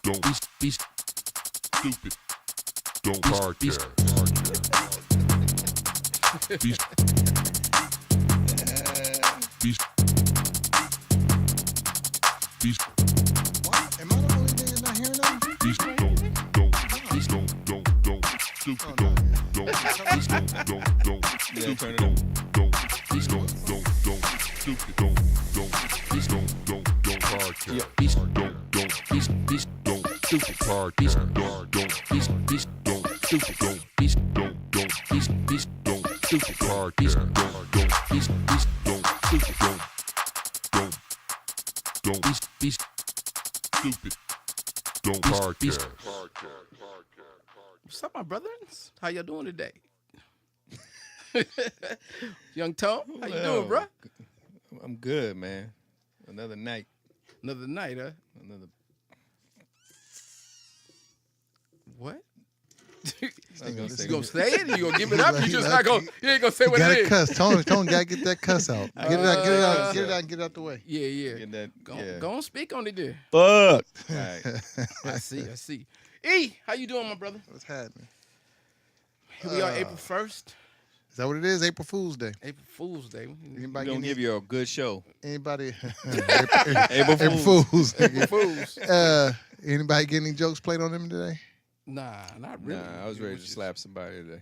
Don't be stupid. Don't podcast. Be What? Am I the only nigga not hearing them? stupid. Don't podcast. What's up, my brothers? How y'all doing today? Young Tom, how you doing, bro? I'm good, man. Another night. Another night, huh? Another. What? I was gonna say, You gonna say it? You gonna give it up? You just not gonna? You ain't gonna say You what it gotta is? cuss. Tone gotta get that cuss out. Get it out, get it out, get it out, and get it out the way. Yeah. get that. Go on, speak on it there. Fuck. All right. I see. E, how you doing, my brother? What's happening? Here we are, April 1st, Is that what it is? April Fool's Day. April Fool's Day. We're Anybody gonna give you a good show. anybody April April Fools. April Fools. Anybody get any jokes played on them today? Nah, not really. Nah, I was It ready to just- slap somebody today.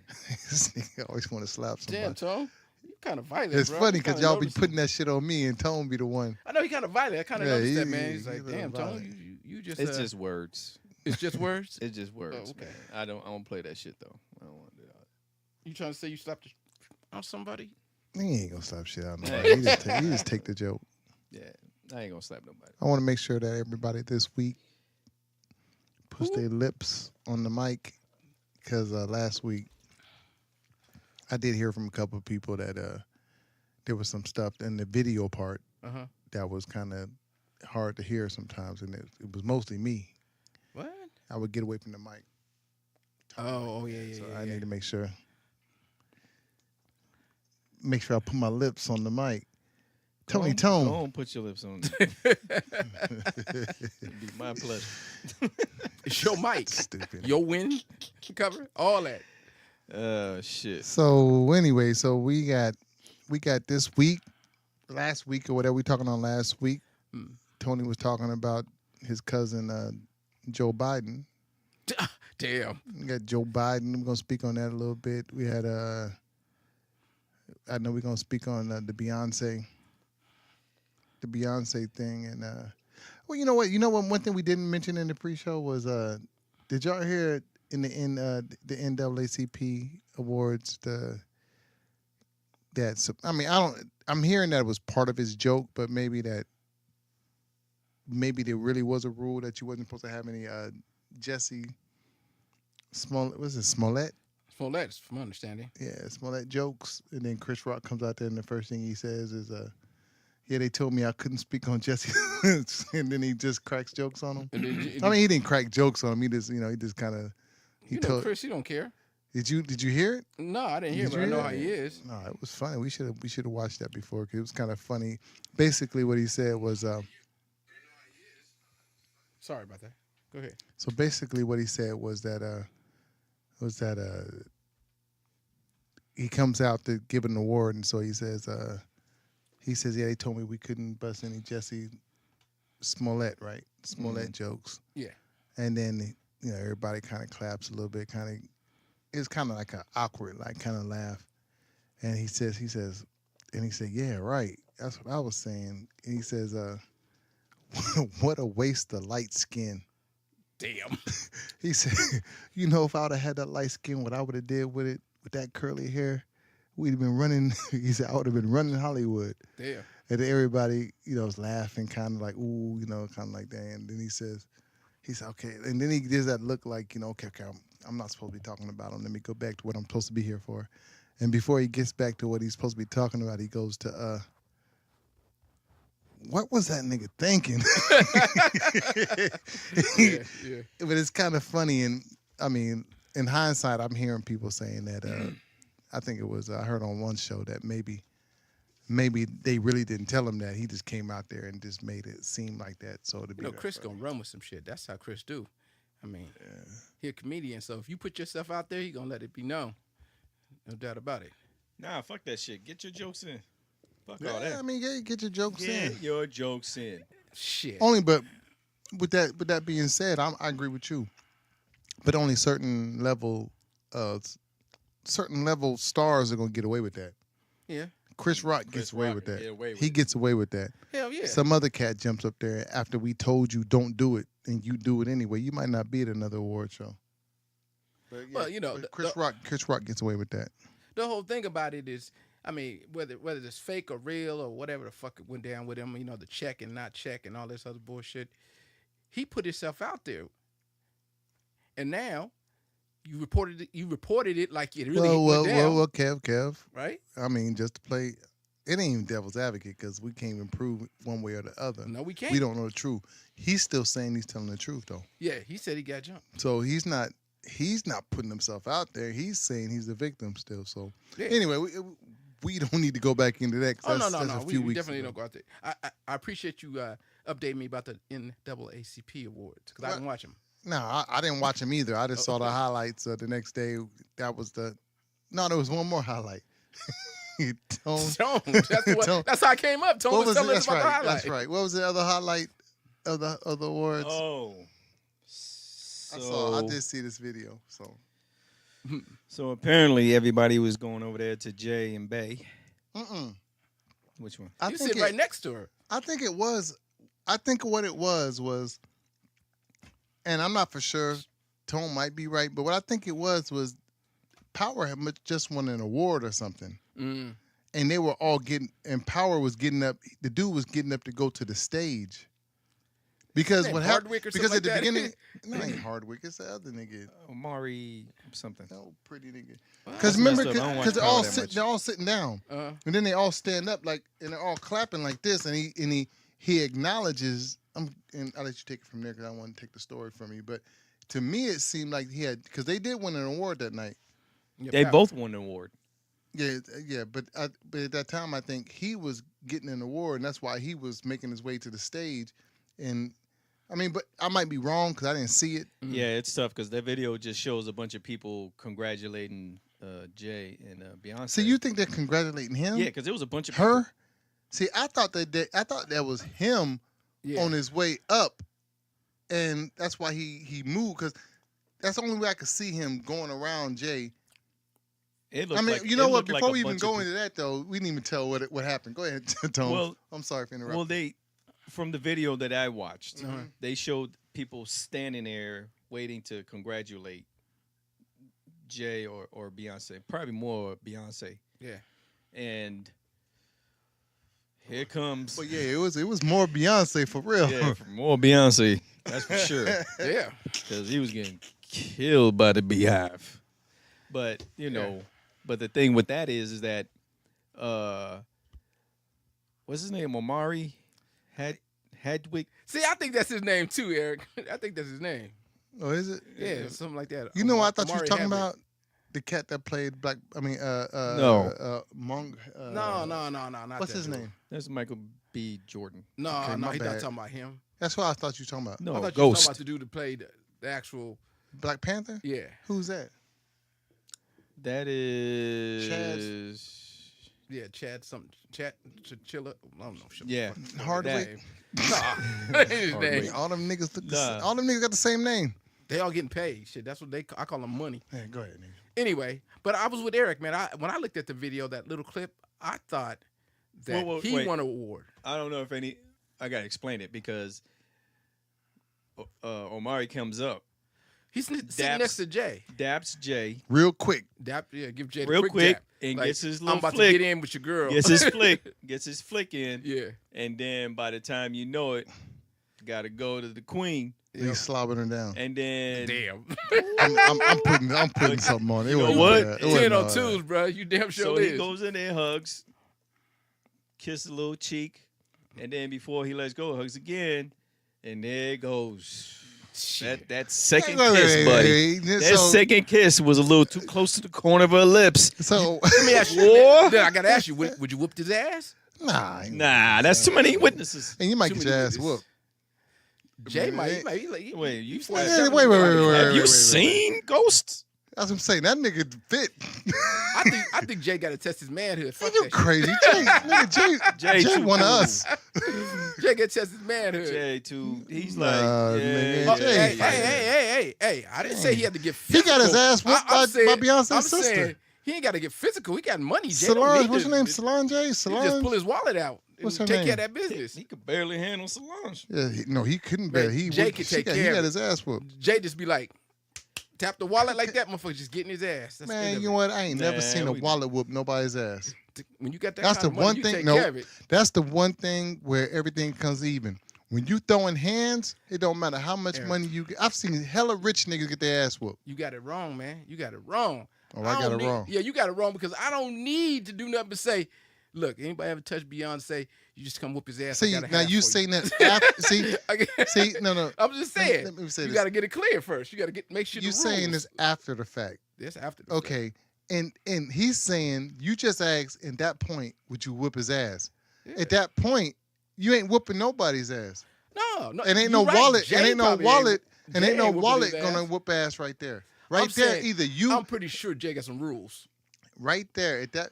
This nigga always want to slap somebody. Damn, Tom, you kind of violent. It's bro. funny I because kinda y'all be noticed putting that shit on me and Tone be the one. I know he kind of violent. I kind of Yeah, noticed that, he- man. He's he like, a little damn, Tom, violent. you just. It's just words. It's just words. It's just words. Oh, okay. Man. I don't play that shit though. I don't want to do that. You trying to say you slapped on somebody? He ain't gonna slap shit out of nobody. He just take the joke. Yeah, I ain't gonna slap nobody. I want to make sure that everybody this week puts their lips on the mic because last week I did hear from a couple of people that there was some stuff in the video part that was kind of hard to hear sometimes, and it was mostly me. What? I would get away from the mic. Oh yeah. So I need to make sure I put my lips on the mic. Tony Tone. Don't put your lips on. It'd be my pleasure. It's your mic, Stupid. your win cover, all that. Shit. So anyway, we got this week, last week or whatever we talking on last week. Tony was talking about his cousin Joe Biden. Damn. We got Joe Biden. We're gonna speak on that a little bit. We had I know we're gonna speak on the Beyonce thing, and well, you know what? One thing we didn't mention in the pre-show was did y'all hear in the NAACP awards I'm hearing that it was part of his joke, but maybe there really was a rule that you wasn't supposed to have any Jesse Smollett. Was it Smollett? Smollett, from my understanding. Yeah, Smollett jokes, and then Chris Rock comes out there, and the first thing he says is, "Yeah, they told me I couldn't speak on Jesse," and then he just cracks jokes on him. I mean, he didn't crack jokes on him. He just kind of. Chris, you don't care. Did you hear it? No, I didn't hear, Did but you I know hear how it? he is. No, it was funny. We should have watched that before because it was kind of funny. Basically, what he said was. Sorry about that. Go ahead. So basically, what he said was that he comes out to give an award, and so he says, yeah, they told me we couldn't bust any Jesse Smollett, right? Smollett jokes. Yeah. And then everybody kind of claps a little bit, it's kind of like an awkward, like kind of laugh. And he said, yeah, right. That's what I was saying. And he says, what a waste of light skin. Damn. He said, if I would have had that light skin, what I would have did with it, with that curly hair, we'd have been running. He said, I would have been running Hollywood. Damn. And then everybody, was laughing, kind of like, ooh, kind of like that. And then he said, okay. And then he gives that look like, okay, I'm not supposed to be talking about him. Let me go back to what I'm supposed to be here for. And before he gets back to what he's supposed to be talking about, he goes to, what was that nigga thinking? Yeah. But it's kind of funny. And I mean, in hindsight, I'm hearing people saying that, I think it was, I heard on one show that maybe maybe they really didn't tell him that. He just came out there and just made it seem like that. So to be Chris gonna run with some shit. That's how Chris do. I mean, he a comedian, so if you put yourself out there, he gonna let it be known. No doubt about it. Nah, fuck that shit. Get your jokes in. Fuck Yeah, all that. I mean, yeah, get your jokes in. Get your jokes in. Shit. Only, but with that being said, I agree with you. But only certain level stars are gonna get away with that. Yeah. Chris Rock gets away with that. He it. gets away with that. Hell yeah. Some other cat jumps up there after we told you don't do it, and you do it anyway. You might not be at another award show. But Well, you know, but Chris Rock gets away with that. The whole thing about it is, I mean, whether it's fake or real or whatever the fuck went down with him, you know, the check and not check and all this other bullshit, he put himself out there, and now you reported it like it really went down. Well, Kev. Right? I mean, just to play, it ain't even devil's advocate because we can't even prove one way or the other. No, we can't. We don't know the truth. He's still saying he's telling the truth though. Yeah, he said he got jumped. So he's not putting himself out there. He's saying he's the victim still. So Yeah. anyway, we don't need to go back into that. Oh, That's no. a few We weeks definitely ago. don't go out there. I appreciate you updating me about the NAACP awards because I didn't watch them. No, I didn't watch him either. I just saw the highlights the next day. That was there was one more highlight. Tone. That's how I came up. Tone was telling us about the highlight. That's right. What was the other highlight of the awards? Oh. I did see this video. So apparently everybody was going over there to Jay and Bay. Which one? You sitting right next to her. I think what it was, and I'm not for sure. Tone might be right, but what I think it was Power had just won an award or something, and they were all and Power was getting up. The dude was getting up to go to the stage. Because what happened? Because at the beginning, no, it ain't Hardwick. It's the other nigga. Omari something. No, pretty nigga. Because remember, because they're all sitting down, Uh-huh. and then they all stand up and they're all clapping like this, and he acknowledges. And I'll let you take it from there because I want to take the story from you. But to me, it seemed like he had because they did win an award that night. Yeah, They Power. both won an award. Yeah, but at that time, I think he was getting an award, and that's why he was making his way to the stage. And I mean, but I might be wrong because I didn't see it. Yeah, it's tough because that video just shows a bunch of people congratulating Jay and Beyonce. So you think they're congratulating him? Yeah, because it was a bunch of her. people. See, I thought that was him on his way up, and that's why he moved because that's the only way I could see him going around Jay. It I looked mean, like, you know it what? looked like Before a we even bunch go of into that, though, we didn't even tell what happened. Go ahead, Tom. Well- I'm sorry for interrupting. Well, from the video that I watched, Uh-huh. they showed people standing there waiting to congratulate Jay or Beyonce. Probably more Beyonce. Yeah. And here comes But yeah, it was more Beyonce for real. more Beyonce. That's for sure. Yeah. Because he was getting killed by the Beehive. But but the thing with that is that what's his name? Omari Hadwick. See, I think that's his name too, Eric. I think that's his name. Oh, is it? Yeah, something like that. You know what I thought you Omari was talking Hadwick. about? The cat that played Black. I mean, No. Monk. No, not What's that his dude. name? That's Michael B. Jordan. No, Okay, my he's not bad. talking about him. That's what I thought you were talking about. No, I thought you were talking Ghost. about the dude that played the actual. Black Panther. Yeah. Who's that? That is Yeah, Chad something. Chad Chilla. I don't know. Shit. Yeah. Hardwick. Nah, that ain't his Hardwick. name. All them niggas look. Nah. All them niggas got the same name. They all getting paid. Shit, that's what I call them money. Hey, go ahead, nigga. Anyway, but I was with Eric, man. When I looked at the video, that little clip, I thought that he wait. won an award. I don't know if I gotta explain it because Omari comes up, He's sitting next to Jay. daps Jay Real quick. Give Jay real the quick dap. and Like, gets his I'm little about flick. to get in with your girl. gets his flick in, Yeah. and then by the time you know it, gotta go to the queen, He's slobbing her down. and then Damn. I'm putting something on it. It know wasn't what? bad. It wasn't 10 on all that. 2s, bro. You damn sure so is. he goes in there, hugs, kiss a little cheek, and then before he lets go, hugs again, and there it goes. Shit. That second Wait, kiss, buddy. wait. That second kiss was a little too close to the corner of her lips. So Let me ask you. War? Then I got to ask you, would you whoop his ass? Nah, ain't Nah, that's too many witnesses. and you might Too get many your ass witnesses. whooped. Jay might. Wait, Wait, you started wait, telling wait, me wait, about wait, it. wait, Have wait, you wait. seen Ghost? That's what I'm saying. That nigga fit. I think Jay got to test his manhood. Fuck You that crazy, Jay? Nigga, Jay Jay one of too us. shit. Jay got to test his manhood. Jay too. He's Nah, like, nigga, yeah, Jay Hey, fight hey! I didn't say he had to get He physical. got his ass whooped by Beyonce's I'm sister. saying he ain't got to get physical. He got money. Jay don't Solange, need what's to- your name? Solange? He just pull Solange? his wallet out and What's her take name? care of that business. He could barely handle Solange. Yeah, no, he couldn't bear. But He Jay would- could she take got- care He of got it. his ass whooped. Jay just be like, tap the wallet like that, motherfucker just getting his ass. That's the end Man, of you it. know what? I ain't never Nah, seen a we- wallet whoop nobody's ass. When you got that That's kind the of money, one you thing. take No, care of it. that's the one thing where everything comes even. When you throwing hands, it don't matter how much Eric. money you get. I've seen hella rich niggas get their ass whooped. You got it wrong, man. You got it wrong. Oh, I got don't it need- wrong. Yeah, you got it wrong because I don't need to do nothing but say, look, anybody ever touch Beyonce, you just come whoop his ass. I See, got a now half you for saying that after, see, see, no. I'm just saying. Let me say you this. got to get it clear first. You got to make sure You the saying rules. this after the fact. This after the fact. Okay. And he's saying, you just asked, at that point, would you whoop his ass? Yeah. At that point, you ain't whooping nobody's ass. No. And ain't you no right. wallet. Jay And ain't no probably wallet. And Jay ain't no whooping wallet his gonna ass. whoop ass right there. I'm Right there, saying, either you, I'm pretty sure Jay got some rules. right there. At that,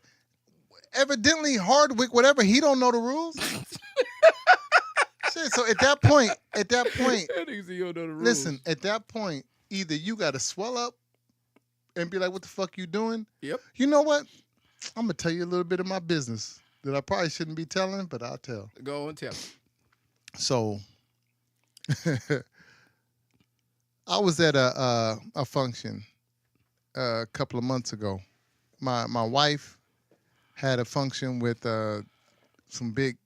evidently Hardwick, whatever, he don't know the rules. Shit, so at that point, That nigga say you don't know the rules. listen, at that point, either you got to swell up and be like, what the fuck you doing? Yep. You know what? I'm going to tell you a little bit of my business that I probably shouldn't be telling, but I'll tell. Go and tell him. So, I was at a function a couple of months ago. My wife had a function with some big,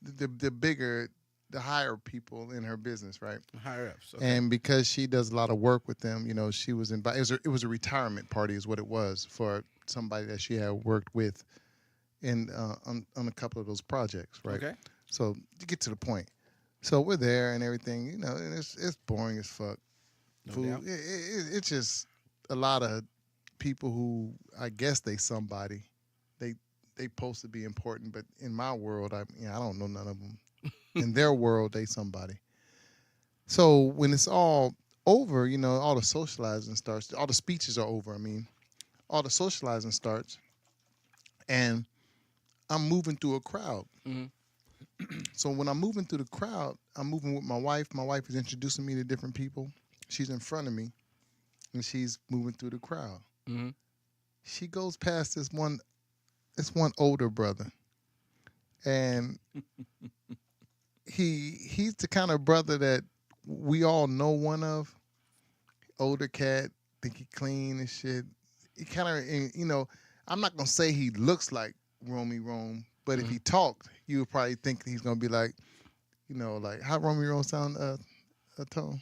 the higher people in her business, right? Higher ups. Okay. And because she does a lot of work with them, you know, she was invited. It was a retirement party, is what it was, for somebody that she had worked with in on a couple of those projects, right? Okay. So to get to the point, so we're there and everything, you know, and it's boring as fuck. No Food, doubt. it's just a lot of people who I guess they somebody, they supposed to be important, but in my world, I don't know none of them. In their world, they somebody. So when it's all over, you know, all the socializing starts. All the speeches are over. I mean, all the socializing starts, and I'm moving through a crowd. Mhm. So when I'm moving through the crowd, I'm moving with my wife. My wife is introducing me to different people. She's in front of me, and she's moving through the crowd. Mm-hmm. She goes past this one older brother, and he's the kind of brother that we all know one of. Older cat, think he clean and shit. He kind of, you know, I'm not gonna say he looks like Romy Rome, but if he talked, you would probably think he's gonna be like, you know, like how Romy Rome sound, Tone.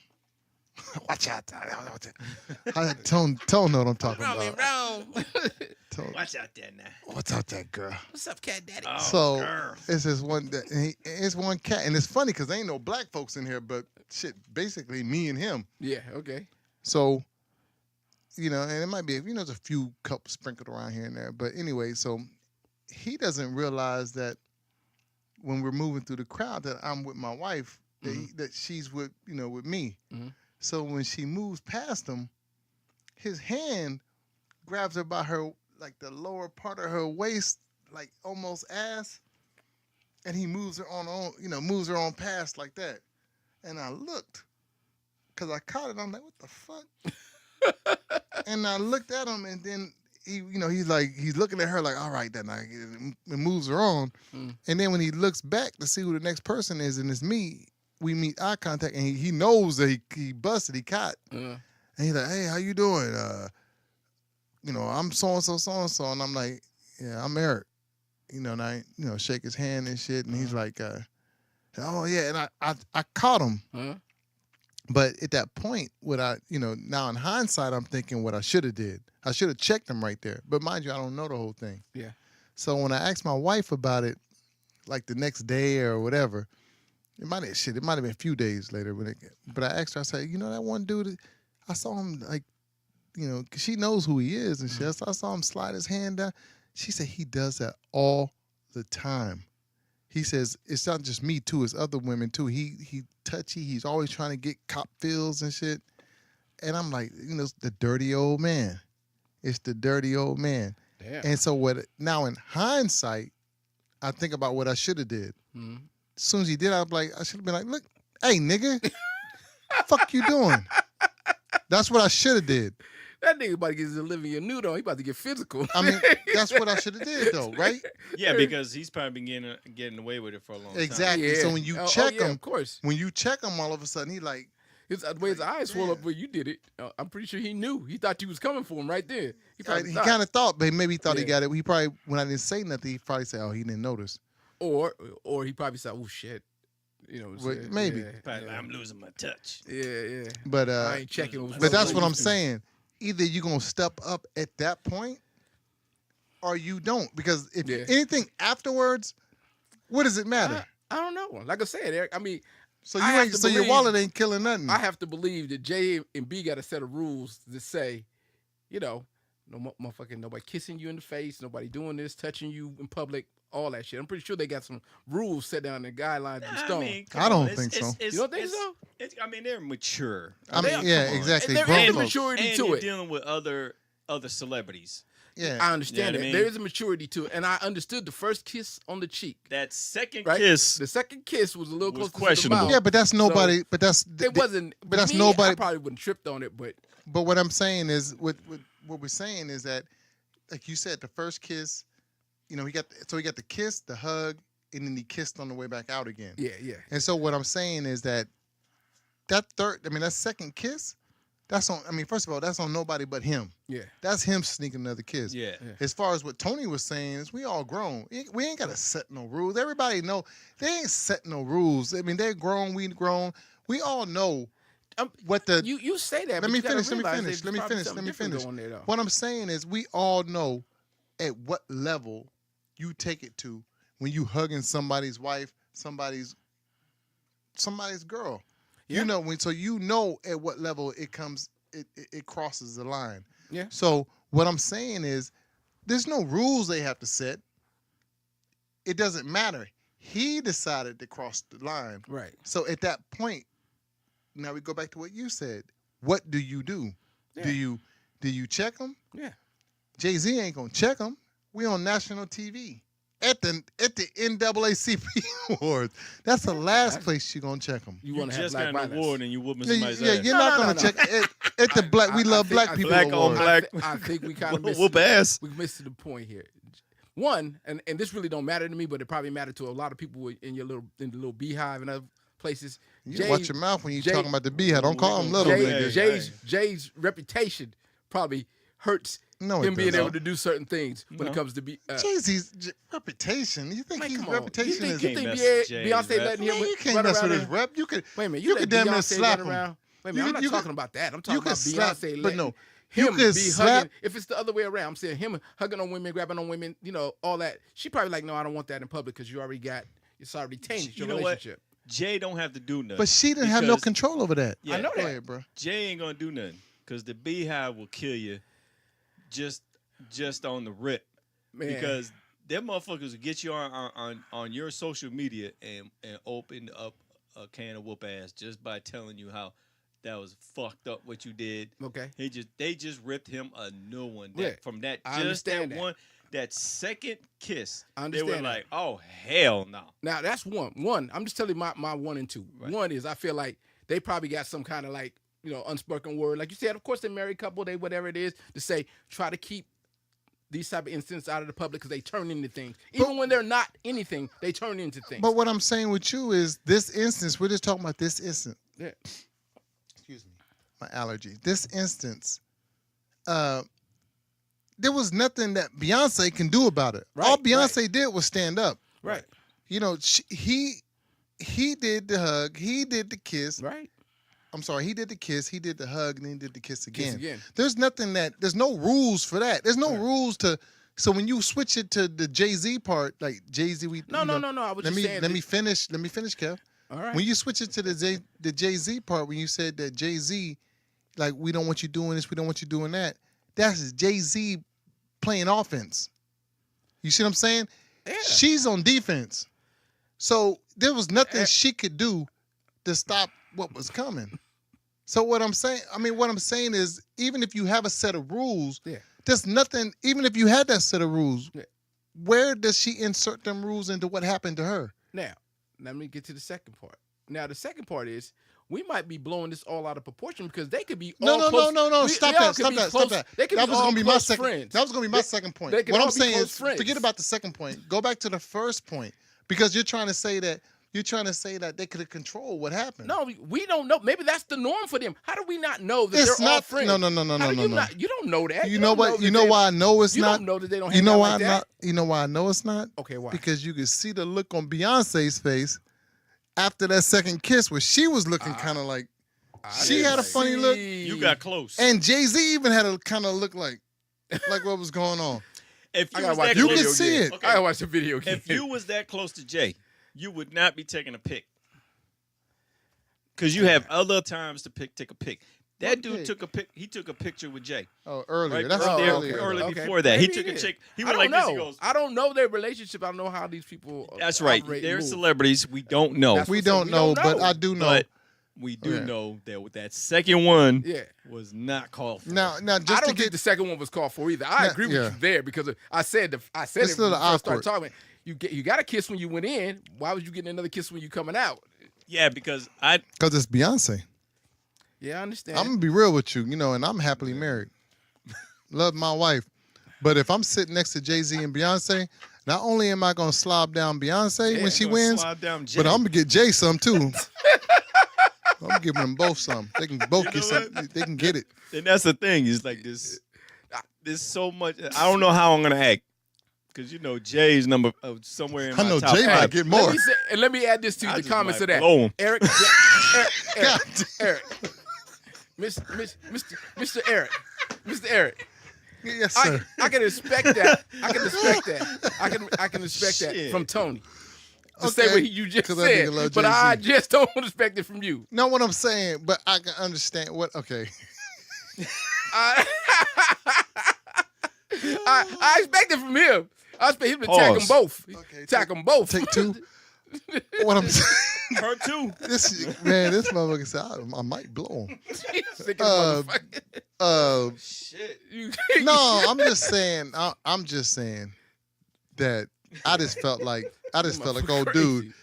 Watch out, Tone know what I'm talking about. Tone, Watch out there now. what's out there, girl? What's up, cat daddy? Oh, So girl. it's this one. It's one cat, and it's funny because there ain't no black folks in here, but shit, basically me and him. Yeah. Okay. So, you know, and it might be, you know, there's a few cups sprinkled around here and there, but anyway, so he doesn't realize that when we're moving through the crowd that I'm with my wife, that she's with, you know, with me. Mhm. So when she moves past him, his hand grabs her by her, like the lower part of her waist, like almost ass, and he moves her on, you know, moves her on past like that. And I looked, because I caught it. I'm like, what the fuck? And I looked at him, and then he, you know, he's looking at her like, all right, then it moves her on. Mm. And then when he looks back to see who the next person is, and it's me, we meet eye contact, and he knows that he busted, he caught. And he's like, hey, how you doing? You know, I'm so-and-so, so-and-so. And I'm like, yeah, I'm Eric. You know, and I, you know, shake his hand and shit. And he's like, oh, yeah. And I caught him. Uh-huh. But at that point, what I, you know, now in hindsight, I'm thinking what I should have did. I should have checked him right there. But mind you, I don't know the whole thing. Yeah. So when I asked my wife about it, like the next day or whatever, it might have been a few days later. But I asked her, I said, you know, that one dude, I saw him like, you know, 'cause she knows who he is and shit. So I saw him slide his hand down. She said he does that all the time. He says it's not just me too; it's other women too. He touchy. He's always trying to get cop feels and shit. And I'm like, it's the dirty old man. It's the dirty old man. Damn. And so now in hindsight, I think about what I should have did. Mhm. As soon as he did, I should have been like, look, hey nigga, fuck you doing? That's what I should have did. That nigga about to get his Olivia Newton. He about to get physical. I mean, that's what I should have did though, right? Yeah, because he's probably been getting away with it for a long time. Exactly. Yeah. So when you Oh, check yeah, him, of course. when you check him, all of a sudden he like, The way his eyes swelled up man. where you did it, I'm pretty sure he knew. He thought you was coming for him right there. He probably he kind of thought, but maybe he thought he Yeah. got it. He probably, when I didn't say nothing, he probably said, oh, he didn't notice. or he probably said, "Oh shit," what I'm Well, saying? maybe. Yeah, Probably, yeah. I'm losing my touch. Yeah. But I ain't checking. With but that's no what I'm used to. saying. Either you're going to step up at that point or you don't. Because if Yeah. anything afterwards, what does it matter? I don't know. Like I said, Eric. I mean, So I you have ain't. to So your believe- wallet ain't killing nothing. I have to believe that J and B got a set of rules that say, no motherfucking nobody kissing you in the face, nobody doing this, touching you in public, all that shit. I'm pretty sure they got some rules set down in guidelines in stone. I don't think so. You don't think so? I mean, they're mature. I They mean, are- yeah, come on. exactly. There Grown is a folks. maturity And to you're it. dealing with other celebrities. Yeah. I understand You know what that. I mean? There is a maturity to it. And I understood the first kiss on the cheek. That second Right? kiss, The second kiss was a little Was close to questionable. the mouth. Yeah, but that's nobody. But that's. It wasn't. But that's me, nobody. I probably wouldn't tripped on it, but But what I'm saying is, what we're saying is that, like you said, the first kiss, he got the kiss, the hug, and then he kissed on the way back out again. yeah. And so what I'm saying is that that second kiss, that's on. I mean, first of all, that's on nobody but him. Yeah. That's him sneaking another kiss. yeah. As far as what Tony was saying is, we all grown. We ain't gotta set no rules. Everybody know they ain't set no rules. I mean, they're grown. We grown. We all know what the. You say that. Let but me you gotta finish. Let me realize finish. there's Let me probably finish. something Let me different finish. going there, though. What I'm saying is, we all know at what level you take it to when you hugging somebody's wife, somebody's girl. Yeah. You know at what level it comes. It crosses the line. Yeah. So what I'm saying is, there's no rules they have to set. It doesn't matter. He decided to cross the line. Right. So at that point, now we go back to what you said. What do you do? Yeah. Do you check him? Yeah. Jay-Z ain't gonna check him. We on national TV at the NAACP awards. That's the last place you're gonna check him. You You want to have just black got an violence. award and you whooping Yeah, somebody's yeah, ass. you're No, not no, gonna no. check at the black. We love think- black I people. Black on awards. black. I think we kind of missed Whoop ass. We missed the point here. One, and this really don't matter to me, but it probably mattered to a lot of people in the little beehive and other places. You watch your mouth when you Jay- talking about the beehive. Don't call him little Jay- nigga. Jay- Jay's reputation probably hurts No, it him being doesn't. able to do certain things when it No. comes to be. Jay-Z's reputation. You think Man, his come on. reputation you is? think Can't mess with Jay's Beyonce rep. letting Man, him you can't run mess with around his there? rep. You could. Wait a minute, You let could damn near Beyonce slap run him. around. Wait a minute, You I'm could- not you talking could- about that. I'm you talking could about slap, Beyonce but letting no, you him could be slap. hugging. If it's the other way around, I'm saying him hugging on women, grabbing on women, all that. She probably like, no, I don't want that in public because it's already tainted your You know what? relationship. Jay don't have to do nothing. But she didn't have no because control over that. Yeah. I know Go that. ahead, bro. Jay ain't gonna do nothing because the beehive will kill you just on the rip. Man. Because them motherfuckers will get you on your social media and open up a can of whoop ass just by telling you how that was fucked up what you did. Okay. They just ripped him a new one. Yeah, From that I just understand that that. one that second kiss. I They were understand that. like, oh hell no. Now that's one. I'm just telling you my 1 and 2. Right. One is I feel like they probably got some kind of like unspoken word, like you said. Of course, they're married couple, they whatever it is to say. Try to keep these type of incidents out of the public because they turn into things. Even when they're not anything, they turn into things. But what I'm saying with you is this instance. We're just talking about this instance. Yeah. Excuse me, my allergy. This instance, there was nothing that Beyonce can do about it. Right, All Beyonce did was stand up. Right. He did the hug. He did the kiss. Right. I'm sorry. He did the kiss. He did the hug, and then he did the kiss again. again. There's no rules for that. There's no rules to. So when you switch it to the Jay-Z part, like Jay-Z, No. I was just saying. Let me finish, Kev. All right. When you switch it to the Jay-Z part, when you said that Jay-Z, like, we don't want you doing this, we don't want you doing that, that's Jay-Z playing offense. You see what I'm saying? Yeah. She's on defense. So there was nothing she could do to stop what was coming. So what I'm saying is, even if you have a set of rules, there's nothing, even if you had that set of rules, where does she insert them rules into what happened to her? Now, let me get to the second part. Now, the second part is, we might be blowing this all out of proportion because they could be all close. No. Stop that. They could That be was all going to be my close second. friends. That was going to be my second point. They could What all I'm be saying close is, friends. forget about the second point. Go back to the first point, because you're trying to say that they could have controlled what happened. No, we don't know. Maybe that's the norm for them. How do we not know that It's they're all not. friends? No. You don't know that. You know what? You know why I know it's You not. don't know that they don't. You know why like that? not? You know why I know it's not? Okay, why? Because you could see the look on Beyonce's face after that second kiss, where she was looking kind of like she had a funny look, You got close. and Jay-Z even had a kind of look like what was going on. If I you gotta was watch that the You close, could video see again. it. Okay. I gotta watch the video again. if you was that close to Jay, you would not be taking a pic. Because you have other times to take a pic. That dude pic? took a pic. He took a picture with Jay. Oh, earlier. Right, That's right there, earlier. early Okay. before that. Maybe He took a did. chick. He I went don't like know. this. He goes, I don't know their relationship. I don't know how these people. that's right. operate They're and move. celebrities. We don't know. That's We what's up. don't We know, don't but know. I do know. But we do Okay. know that with that second one Yeah. was not called for. Now, I just don't to think get the second one was called for either. I Nah, agree with yeah. you there because I said It's it a when little we first started awkward. talking. You got a kiss when you went in. Why was you getting another kiss when you coming out? Yeah, because because it's Beyonce. Yeah, I understand. I'm gonna be real with you, and I'm happily married. Love my wife, but if I'm sitting next to Jay-Z and Beyonce, not only am I gonna slob down Beyonce when she gonna wins, slide down Jay. but I'm gonna get Jay some too. I'm giving them both some. They can both get some. They can get it. And that's the thing. Is like this. There's so much. I don't know how I'm gonna act. Because Jay's number somewhere in my I know top Jay five. might get more. Let me add this to I the just comments might of that. blow 'em. Eric, God Eric, Mr. Eric, Mr. Eric. Yes, sir. I can respect that. I can respect that. I can respect that Shit. from Tony. To say Okay, what you just 'cause that nigga said, love but I Jay-Z. just don't respect it from you. Know what I'm saying, but I can understand what. Okay, I expect it from him. I expect him to tack them Pause. both. Okay, Tack them both. take two. What I'm saying, Her too. this motherfucker said I might blow him. Sick of the motherfucker. Shit. No, I'm just saying. I'm just saying that I just felt like old dude. Crazy.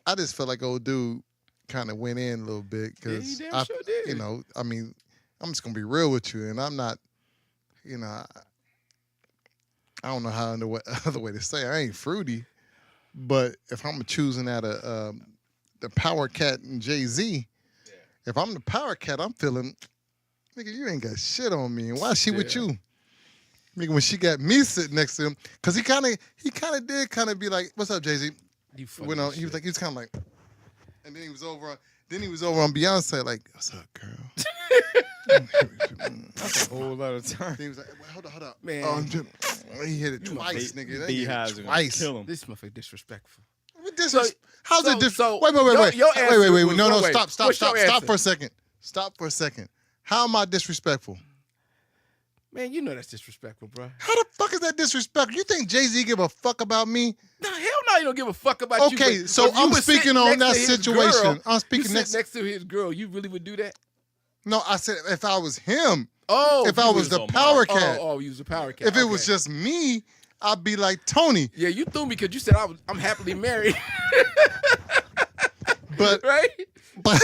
I just felt like old dude kind of went in a little bit Yeah, he because damn sure did. I mean, I'm just gonna be real with you, and I'm not, I don't know how other way to say it. I ain't fruity, but if I'm choosing out of the Power Cat and Jay-Z, if I'm the Power Cat, I'm feeling, nigga, you ain't got shit on me, and why she with you? Nigga, when she got me sitting next to him, because he kind of did be like, "What's up, Jay-Z?" You funny Went on, as he was shit. like, he was kind of like, and then he was over on Beyonce, like, "What's up, girl?" That's a whole lot of time. Then he was like, "Wait, hold up." Man. He hit it twice, Bee- nigga. They hit Beehives it are gonna twice. kill him. This motherfucker disrespectful. How's it different? so Wait. your answer Wait. was- No, wait. stop What's your answer? for a second. Stop for a second. How am I disrespectful? Man, you know that's disrespectful, bro. How the fuck is that disrespectful? You think Jay-Z give a fuck about me? No, hell no, you don't give a fuck about you. Okay, but so if you I'm was speaking sitting on next that to his situation. girl, I'm speaking you next. sit next to his girl, you really would do that? No, I said if I was him. Oh, If I was the Power Cat. Oh, you was a Power Cat. If it was Okay. just me, I'd be like Tony. Yeah, you threw me because you said I'm happily married, But right? but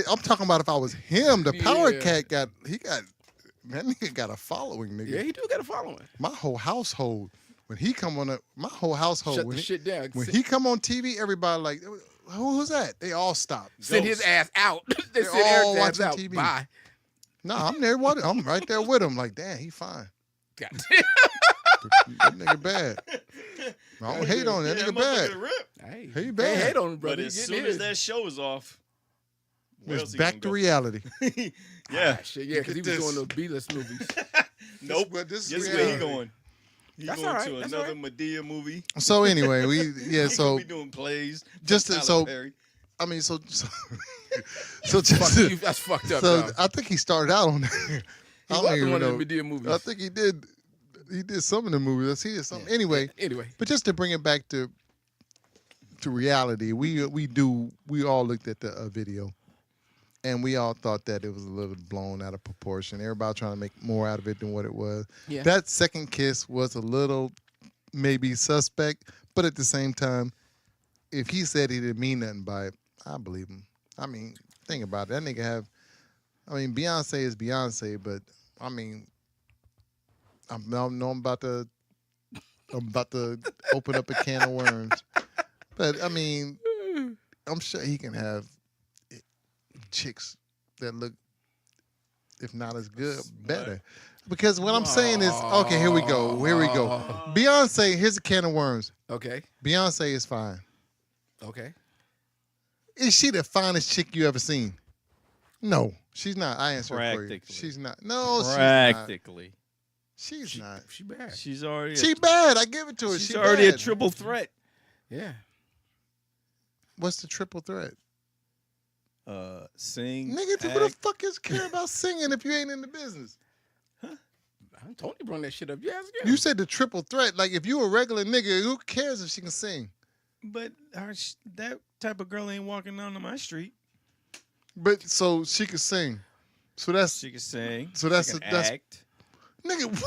I'm talking about if I was him. The Power Yeah. Cat that nigga got a following, nigga. Yeah, he do got a following. My whole household, when he come on my whole household, Shut when the he, shit down. when he come on TV, everybody like, who's that? They all stop. Send his ass out. they They're send all Eric's ass watching out. TV. Bye. No, I'm there with him. I'm right there with him. Like, damn, he fine. God. That nigga bad. I don't hate on that nigga bad. Hey, He can't bad. hate on him, brother. But He as getting soon his. as that show is off, where It's else he back gonna to go? reality. Yeah. Shit, yeah, because he was this. doing those B-list movies. Nope. But this Guess is where he reality. going? He That's going all right, to that's another all right. Medea movie. So anyway, He so could be doing plays. just Tyler so Perry. I mean so Fuck just you, that's fucked up. so dog. I think he started out on there. He I was don't in even one of know. the Medea movies. I think he did. He did some of the movies. I see this some. Anyway, Anyway, but just to bring it back to reality, we all looked at the video, and we all thought that it was a little blown out of proportion. Everybody trying to make more out of it than what it was. Yeah. That second kiss was a little maybe suspect, but at the same time, if he said he didn't mean nothing by it, I believe him. I mean, think about it. That nigga have. I mean, Beyonce is Beyonce, but I mean, I'm about to open up a can of worms. But I mean, I'm sure he can have chicks that look, if not as good, better. Because what I'm saying is, okay, here we go. Beyonce, here's a can of worms. okay. Beyonce is fine. Okay. Is she the finest chick you ever seen? No, she's not. I answer it for you. Practically. She's not. No, Practically. she's not. She bad. She's already. She bad. I give it to her. She's She already bad. a triple threat. Yeah. What's the triple threat? Sing. Nigga, who the fuck is care about singing if you ain't in the business? Tony brought that shit up. You ask him. You said the triple threat. Like, if you a regular nigga, who cares if she can sing? But that type of girl ain't walking down my street. But so she could sing. So that's She can sing. So that's she can that's act. nigga.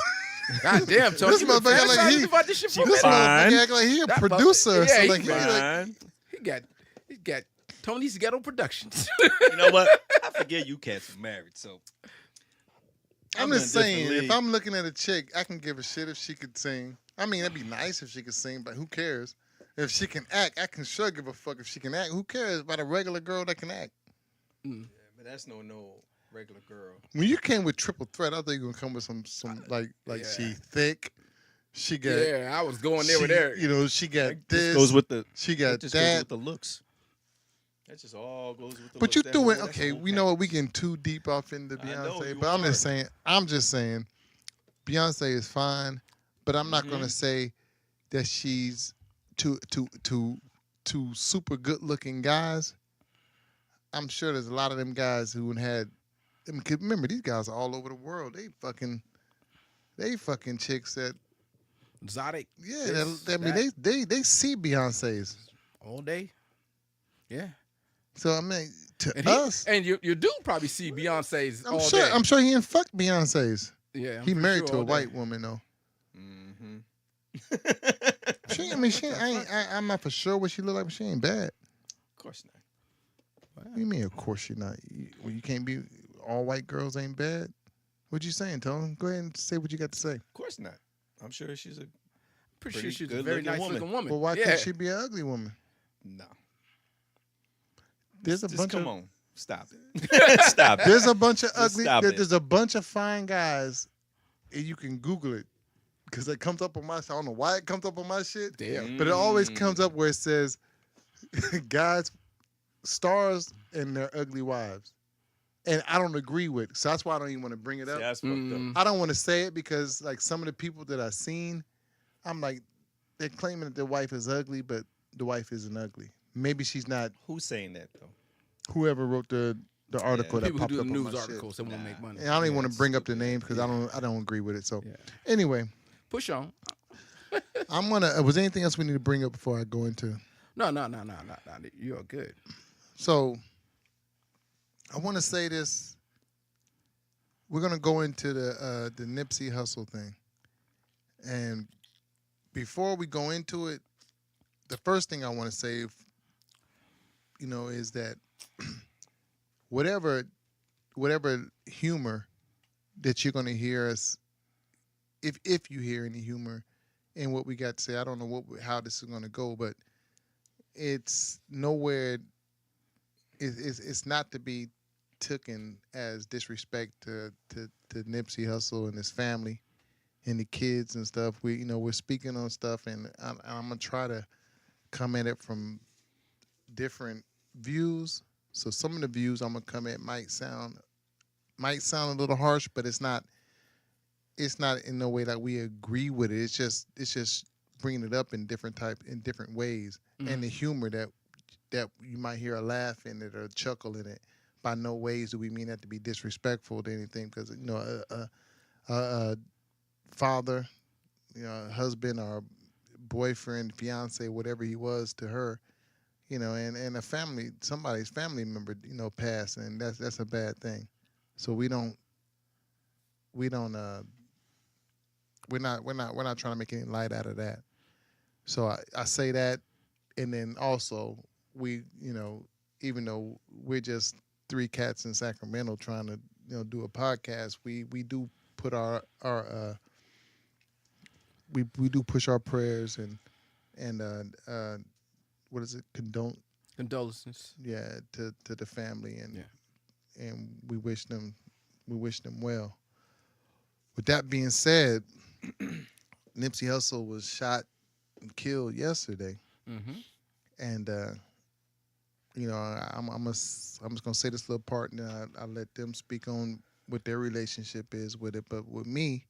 God damn, Tony. This You been motherfucker like fantasizing he- about this shit for a This minute. Fine. motherfucker act like he a That producer. mother- So yeah, like, he he like, Fine. He got Tony's Ghetto Productions. You know what? I forget you cats are married, so I'm in a just saying, different if league. I'm looking at a chick, I can give a shit if she could sing. I mean, that'd be nice if she could sing, but who cares? If she can act, I can sure give a fuck if she can act. Who cares about a regular girl that can act? but that's no regular girl. When you came with triple threat, I thought you were gonna come with some like yeah. she thick. She got Yeah, I was going there with she- Eric. You know, she got this. This goes with the. she That got just goes that. with the looks. That just all goes with the But looks. you That doing whole- that's okay? the whole We know what we package. getting too deep off into I know, Beyonce, you but are. I'm just saying, Beyonce is fine, but I'm not Mm-hmm. gonna say that she's too super good looking guys. I'm sure there's a lot of them guys who had. I mean, 'cause remember, these guys are all over the world. They fucking chicks that Exotic. yeah. This, I mean, that, they see Beyonce's. all day. Yeah. So I mean, to And us, you do probably see Beyonce's all day. I'm sure he didn't fuck Beyonce's. Yeah. I'm He pretty married sure to a all day. white woman though. Mhm. I'm not for sure what she look like, but she ain't bad. Of course not. What do you mean? Of course she not. You can't be all white girls ain't bad. What you saying, Tone? Go ahead and say what you got to say. Of course not. I'm sure she's a Pretty sure Pretty she's a very good-looking nice looking woman. Well, why yeah. can't she be an ugly woman? no. There's a Just bunch come of on. Stop it. Stop it. there's a bunch of Just ugly. stop it. There's a bunch of fine guys, and you can Google it because it comes up on my. I don't know why it comes up on my shit, Damn. but it always comes up where it says guys, stars, and their ugly wives, and I don't agree with. So that's why I don't even want to bring it up. See, that's fucked up. I don't want to say it because like some of the people that I've seen, I'm like, they're claiming that their wife is ugly, but the wife isn't ugly. Maybe she's not. Who's saying that though? Whoever wrote the article that People who popped do the up on news my shit. articles, they won't make money. And I don't even Yeah, want to it's bring up the stupid. names because I don't agree with it. So Yeah. anyway, Push on. I'm gonna. Was there anything else we need to bring up before I go into? No. You're good. So I want to say this. We're gonna go into the Nipsey Hussle thing, and before we go into it, the first thing I want to say, is that whatever humor that you're gonna hear us, if you hear any humor in what we got to say, I don't know how this is gonna go, but it's nowhere. It's not to be taken as disrespect to Nipsey Hussle and his family and the kids and stuff. We're speaking on stuff, and I'm gonna try to come at it from different views. So some of the views I'm gonna come at might sound a little harsh, but it's not in no way that we agree with it. It's just bringing it up in different ways, and the humor that you might hear a laugh in it or a chuckle in it. By no ways do we mean that to be disrespectful to anything, because a father husband or boyfriend, fiance, whatever he was to her, and a family, somebody's family member, passed, and that's a bad thing. So we don't we're not trying to make any light out of that. So I say that, and then also we, even though we're just three cats in Sacramento trying to do a podcast, we do put we do push our prayers and what is it, Condolences. yeah, to the family, and Yeah. and we wish them well. With that being said, Nipsey Hussle was shot and killed yesterday, Mm-hmm. and I'm just gonna say this little part, and then I let them speak on what their relationship is with it. But with me,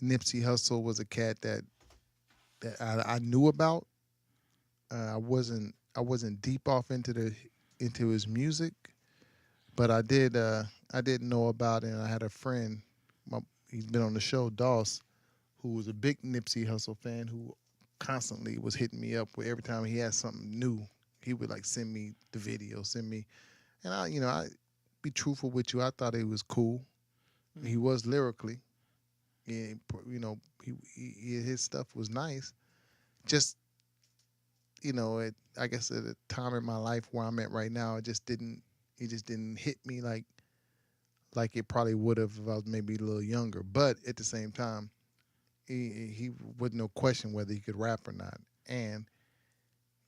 Nipsey Hussle was a cat that I knew about. I wasn't deep off into his music, but I did know about it. And I had a friend, he's been on the show, Doss, who was a big Nipsey Hussle fan, who constantly was hitting me up with every time he had something new. He would like send me the video, and I be truthful with you. I thought he was cool. He was lyrically, yeah, his stuff was nice. Just I guess at a time in my life where I'm at right now, it just didn't hit me like it probably would have if I was maybe a little younger. But at the same time, he wasn't no question whether he could rap or not, and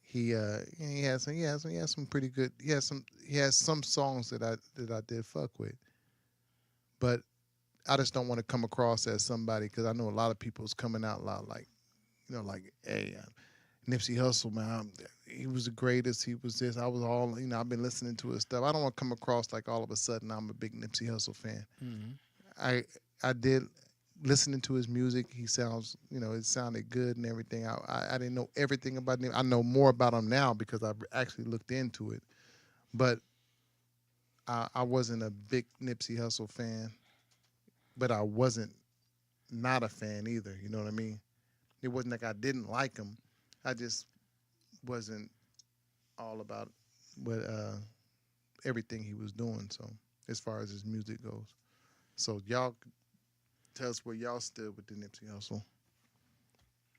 he has some pretty good he has some songs that I did fuck with, but I just don't want to come across as somebody, because I know a lot of people's coming out loud like, like, hey, Nipsey Hussle, man, he was the greatest. He was this. I was all, I've been listening to his stuff. I don't want to come across like all of a sudden I'm a big Nipsey Hussle fan. Mm-hmm. I did listening to his music. He sounds, it sounded good and everything. I didn't know everything about him. I know more about him now because I've actually looked into it. But I wasn't a big Nipsey Hussle fan, but I wasn't not a fan either. You know what I mean? It wasn't like I didn't like him. I just wasn't all about what everything he was doing. So as far as his music goes, so y'all tell us where y'all stood with the Nipsey Hussle.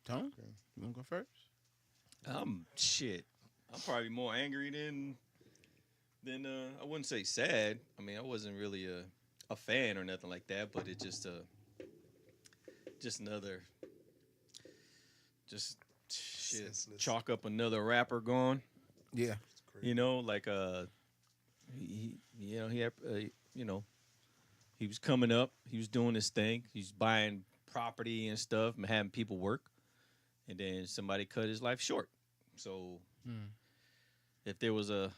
Tom, you want to go first? Shit. I'm probably more angry than I wouldn't say sad. I mean, I wasn't really a fan or nothing like that, but it just another just shit. Senseless. Chalk up another rapper gone. Yeah. It's crazy. Like he had he was coming up, he was doing his thing, he's buying property and stuff and having people work, and then somebody cut his life short. So if there was a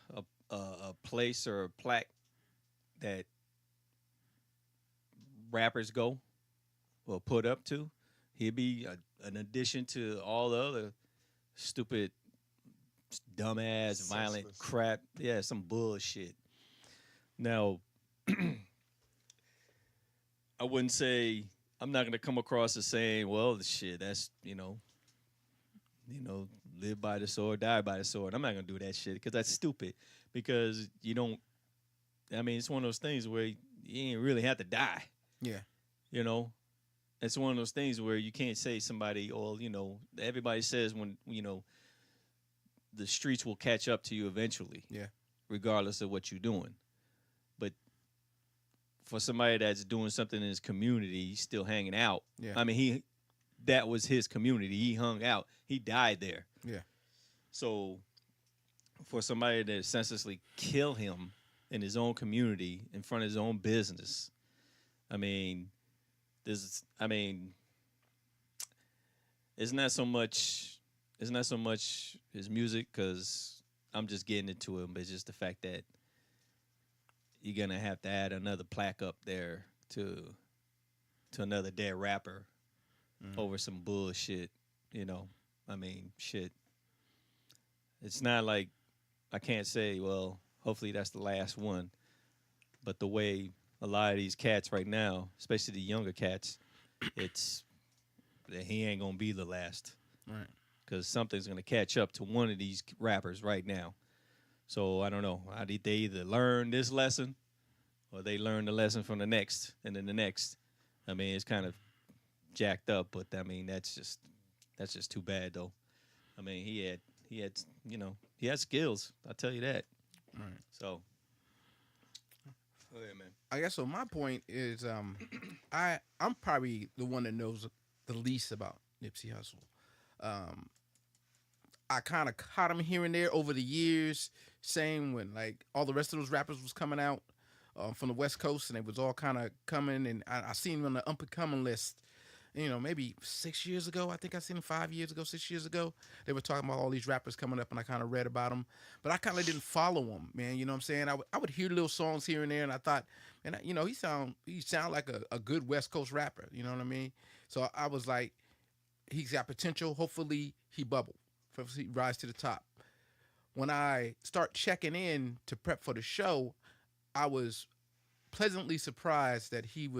place or a plaque that rappers go or put up to, he'd be an addition to all the other stupid, dumbass, violent Senseless. crap. Yeah, some bullshit. Now, I wouldn't say, I'm not gonna come across as saying, well, the shit, that's live by the sword, die by the sword. I'm not gonna do that shit because that's stupid. Because you don't. I mean, it's one of those things where you ain't really have to die. Yeah. You know, it's one of those things where you can't say somebody, or everybody says when the streets will catch up to you eventually. Yeah. Regardless of what you're doing. But for somebody that's doing something in his community, he's still hanging out. Yeah. I mean, that was his community. He hung out. He died there. Yeah. So for somebody to senselessly kill him in his own community, in front of his own business, I mean, it's not so much his music, because I'm just getting into it, but it's just the fact that you're gonna have to add another plaque up there to another dead rapper over some bullshit. I mean, shit. It's not like I can't say, well, hopefully that's the last one. But the way a lot of these cats right now, especially the younger cats, that he ain't gonna be the last. Right. Because something's gonna catch up to one of these rappers right now. So I don't know. They either learn this lesson or they learn the lesson from the next and then the next. I mean, it's kind of jacked up, but I mean that's just too bad though. I mean, he had he had skills. I'll tell you that. Right. So go ahead, man. I guess so. My point is, I'm probably the one that knows the least about Nipsey Hussle. I kind of caught him here and there over the years. Same when like all the rest of those rappers was coming out from the West Coast, and it was all kind of coming. And I seen him on the up and coming list. You know, maybe 6 years ago. I think I seen him 5 years ago, 6 years ago. They were talking about all these rappers coming up, and I kind of read about them. But I kind of didn't follow them, man. You know what I'm saying? I would hear little songs here and there, and I thought, and you know, he sound like a good West Coast rapper. You know what I mean? So I was like, he's got potential. Hopefully he bubble. Hopefully he rise to the top. When I start checking in to prep for the show, I was pleasantly surprised that he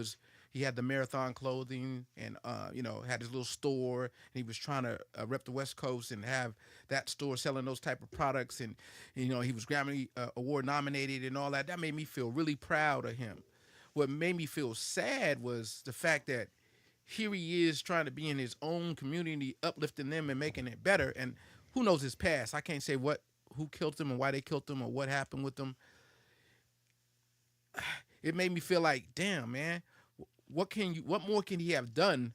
had the marathon clothing and you know, had his little store, and he was trying to rep the West Coast and have that store selling those type of products, and you know, he was Grammy Award nominated and all that. That made me feel really proud of him. What made me feel sad was the fact that here he is trying to be in his own community, uplifting them and making it better. And who knows his past? I can't say who killed him and why they killed him or what happened with them. It made me feel like, damn, man, what more can he have done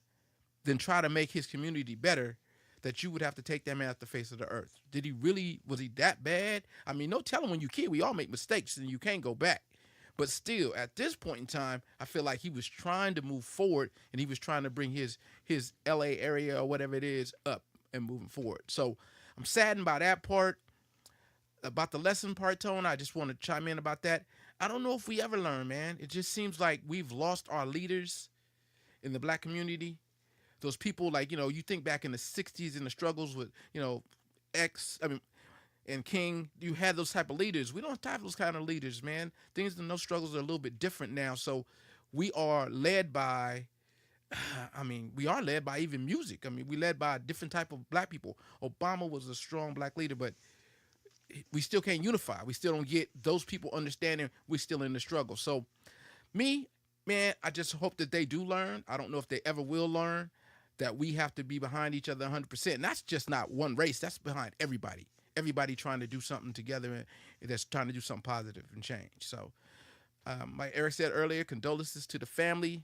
than try to make his community better, that you would have to take that man off the face of the earth? Was he that bad? I mean, no telling, when you kid, we all make mistakes and you can't go back. But still, at this point in time, I feel like he was trying to move forward, and he was trying to bring his LA area or whatever it is up and moving forward. So I'm saddened by that part. About the lesson part, Tone, I just want to chime in about that. I don't know if we ever learn, man. It just seems like we've lost our leaders in the black community. Those people, like, you know, you think back in the 60s and the struggles with, you know, and King, you had those type of leaders. We don't have those kind of leaders, man. Things and those struggles are a little bit different now. So we are led by, we are led by even music. I mean, we led by a different type of black people. Obama was a strong black leader, but we still can't unify. We still don't get those people understanding we're still in the struggle. So me, man, I just hope that they do learn. I don't know if they ever will learn that we have to be behind each other 100%. And that's just not one race. That's behind everybody. Everybody trying to do something together and that's trying to do something positive and change. So like Eric said earlier, condolences to the family.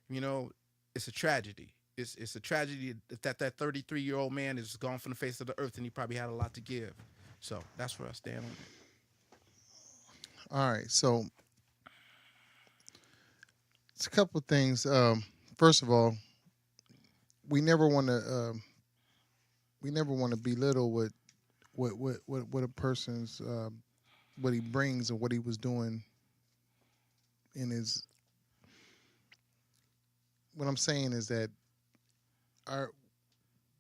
You know, it's a tragedy. It's a tragedy that 33-year-old man is gone from the face of the earth, and he probably had a lot to give. So that's where I stand on it. All right, so it's a couple of things. First of all, we never want to belittle what a person's what he brings or what he was doing in his. What I'm saying is that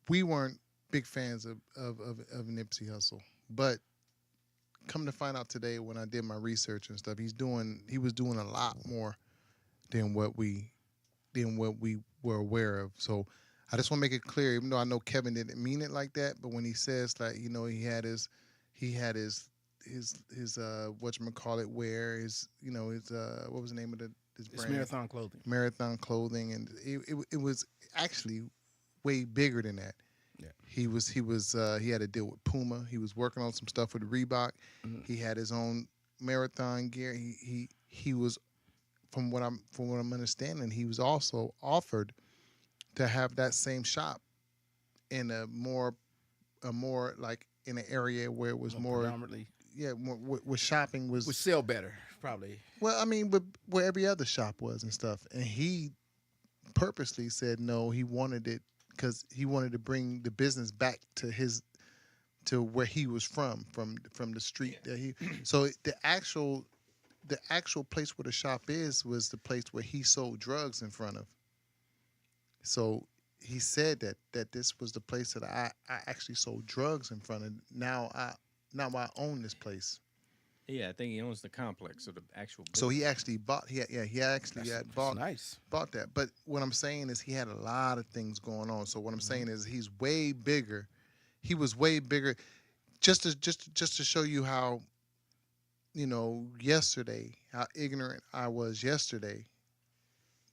we weren't big fans of Nipsey Hussle, but come to find out today when I did my research and stuff, he was doing a lot more than what we were aware of. So I just want to make it clear, even though I know Kevin didn't mean it like that, but when he says that, you know, he had his whatchamacallit wear, his, you know, his what was the name of his brand? Marathon Clothing. Marathon Clothing, and it was actually way bigger than that. Yeah. He had to deal with Puma. He was working on some stuff with Reebok. Mm-hmm. He had his own marathon gear. He was, from what I'm understanding, he was also offered to have that same shop in a more like in an area where it was more predominantly, where shopping would sell better, probably. Well, I mean, where every other shop was and stuff, and he purposely said no. He wanted it because he wanted to bring the business back to where he was from the street that he. So the actual place where the shop was the place where he sold drugs in front of. So he said that this was the place that I actually sold drugs in front of. Now I own this place. Yeah, I think he owns the complex of the actual. So he building. actually bought. He actually had That's nice. bought that. But what I'm saying is he had a lot of things going on. So what I'm Mm-hmm. saying is he's way bigger. He was way bigger. Just to show you how, yesterday, how ignorant I was yesterday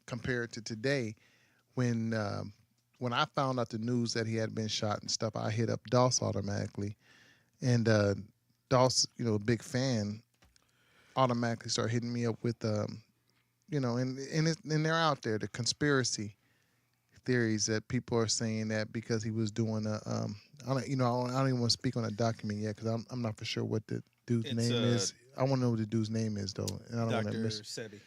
compared to today. When I found out the news that he had been shot and stuff, I hit up Doss automatically, and Doss, a big fan, automatically started hitting me up with, and they're out there, the conspiracy theories that people are saying that because he was doing I don't even want to speak on a document yet because I'm not for sure what the dude's It's, name is. I want to know what the dude's name is though, and I don't want to Dr. miss. Sebi.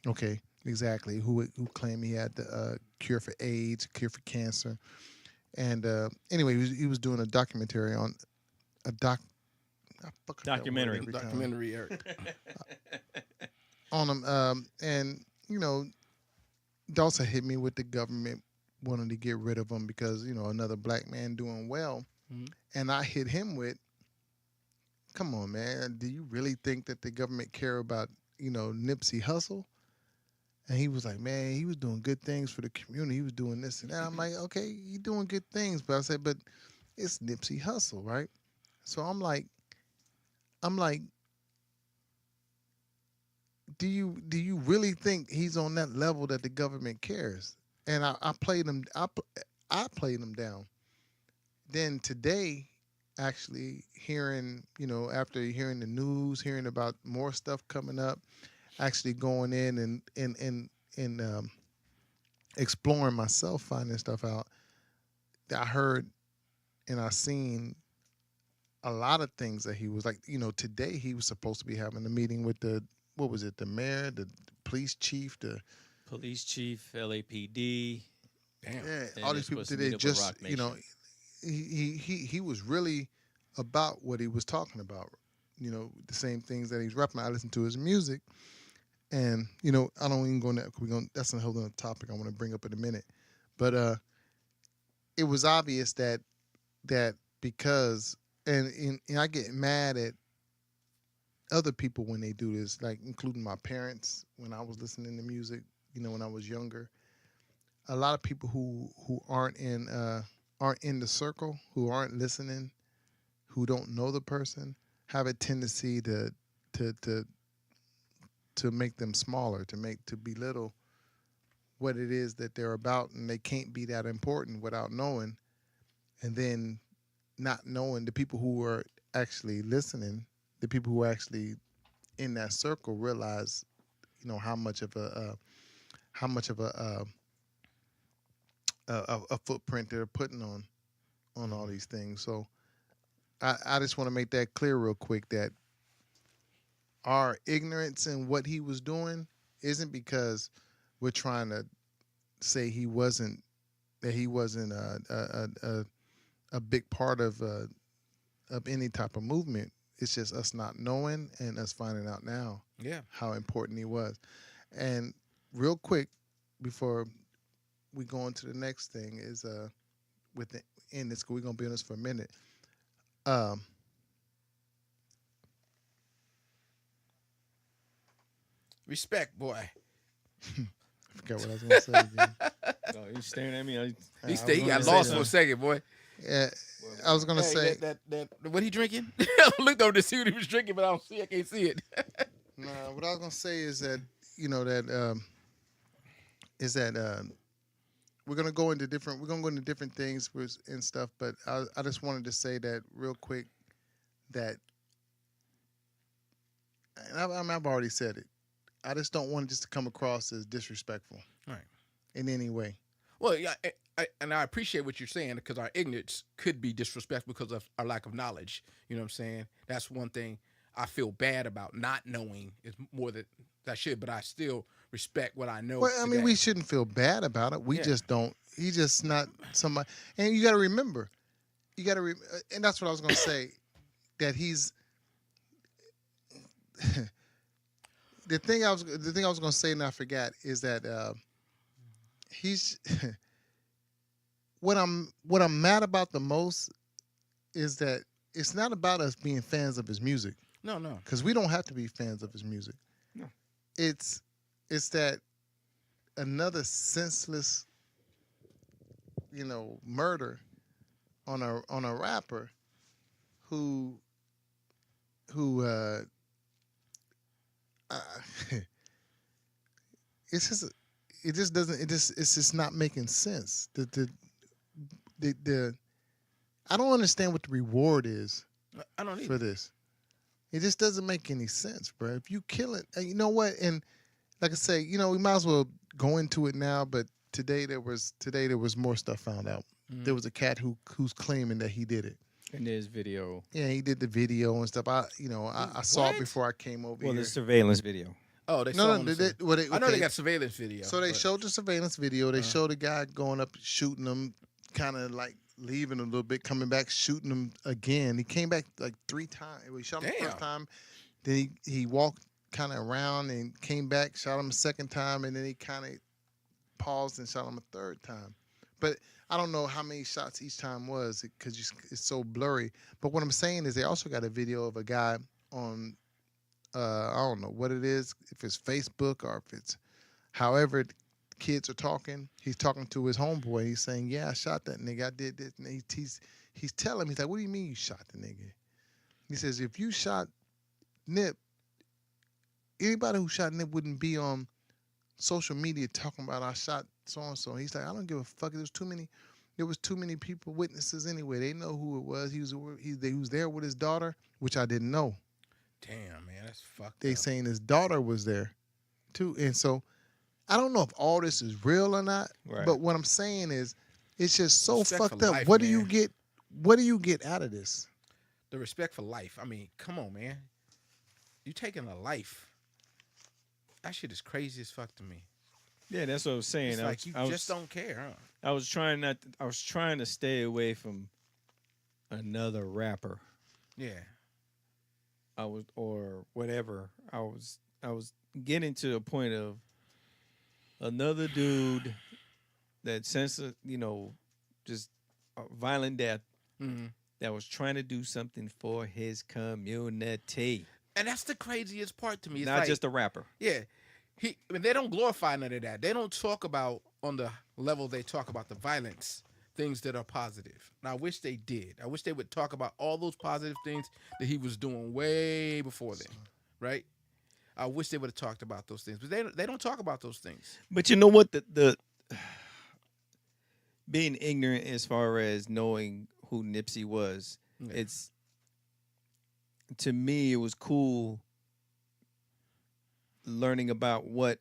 Okay, exactly. Who claimed he had the cure for AIDS, cure for cancer, and anyway, he was doing a documentary on a doc. I fuck up that word Documentary. every time. Documentary, Eric. On him, and Dawson hit me with the government wanting to get rid of him because another black man doing well, Mhm. and I hit him with, "Come on, man, do you really think that the government care about Nipsey Hussle?" And he was like, "Man, he was doing good things for the community. He was doing this and that." I'm like, "Okay, you doing good things," but I said, "But it's Nipsey Hussle, right?" So I'm like, do you really think he's on that level that the government cares? And I played him. I played him down. Then today, actually hearing, after hearing the news, hearing about more stuff coming up, actually going in and exploring myself, finding stuff out. I heard and I seen a lot of things that he was like. Today he was supposed to be having a meeting with what was it, the mayor, the police chief, Police chief, LAPD. Damn. yeah, And all they're these people supposed to today meet up with just Rock Nation. he was really about what he was talking about. The same things that he's rapping. I listen to his music, and I don't even go in that. That's a whole other topic I want to bring up in a minute. But it was obvious that because and I get mad at other people when they do this, like including my parents when I was listening to music. When I was younger, a lot of people who aren't in the circle, who aren't listening, who don't know the person, have a tendency to to make them smaller, to belittle what it is that they're about, and they can't be that important without knowing, and then not knowing the people who are actually listening, the people who are actually in that circle realize, how much of a footprint they're putting on all these things. So I just want to make that clear real quick that our ignorance in what he was doing isn't because we're trying to say he wasn't a big part of any type of movement. It's just us not knowing and us finding out now Yeah. how important he was. And real quick, before we go on to the next thing, is in this, we're gonna be on this for a minute. Respect, boy. I forgot what I was gonna say again. Oh, you staring at me? He was stayed. He gonna got say lost for a something. second, boy. Yeah, I was gonna Hey, say. that what he drinking? I looked over to see what he was drinking, but I don't see. I can't see it. Nah, what I was gonna say is that we're gonna go into different things and stuff. But I just wanted to say that real quick that, and I've already said it. I just don't want it just to come across as disrespectful, Right. in any way. Well, yeah, and I appreciate what you're saying because our ignorance could be disrespectful because of our lack of knowledge. You know what I'm saying? That's one thing I feel bad about not knowing is more than I should, but I still respect what I know. Well, I mean, today. we shouldn't feel bad about it. We Yeah. just don't. He's just not somebody. And you got to remember, and that's what I was going to say, that he's the thing I was going to say and I forgot is that he's what I'm mad about the most is that it's not about us being fans of his music. No, no. because we don't have to be fans of his music. No. It's that another senseless, murder on a rapper who uh, it's just it just doesn't it's just not making sense. The I don't understand what the reward is I don't for either. this. It just doesn't make any sense, bro. If you kill it, and you know what? And like I say, we might as well go into it now. But today there was more stuff found out. Mhm. There was a cat who's claiming that he did it. And there's video. Yeah, he did the video and stuff. I saw it What? before I came over Well, here. the surveillance video. Oh, they No, saw no, him. I know okay. they got surveillance video. So they but- showed the surveillance video. They Uh-huh. showed the guy going up, shooting him, kind of like leaving a little bit, coming back, shooting him again. He came back like 3 times. He shot him the first Damn. time. Then he walked kind of around and came back, shot him a second time, and then he kind of paused and shot him a third time. But I don't know how many shots each time was because it's so blurry. But what I'm saying is they also got a video of a guy on, I don't know what it is, if it's Facebook or if it's however kids are talking. He's talking to his homeboy. He's saying, "Yeah, I shot that nigga. I did this." And he's telling me, he's like, "What do you mean you shot the nigga?" He says, "If you shot Nip, anybody who shot Nip wouldn't be on social media talking about I shot so and so." He's like, "I don't give a fuck. There was too many people, witnesses anyway. They know who it was. He was there with his daughter, which I didn't know. Damn, man, that's fucked They up. saying his daughter was there, too. And so I don't know if all this is real or not. Right. But what I'm saying is, it's just so Respect fucked for up. life, What do man. you get? What do you get out of this? The respect for life. I mean, come on, man. You taking a life. That shit is crazy as fuck to me. Yeah, that's what I was saying. It's like you just don't care, huh? I was trying to stay away from another rapper. Yeah. Or whatever. I was getting to a point of another dude that just violent death Mm-hmm. that was trying to do something for his community. And that's the craziest part to me. It's Not like, just a rapper. yeah. They don't glorify none of that. They don't talk about on the level they talk about the violence, things that are positive. And I wish they did. I wish they would talk about all those positive things that he was doing way before then, right? I wish they would have talked about those things, but they don't talk about those things. But you know what? The being ignorant as far as knowing who Nipsey was, Yeah. it's to me it was cool learning about what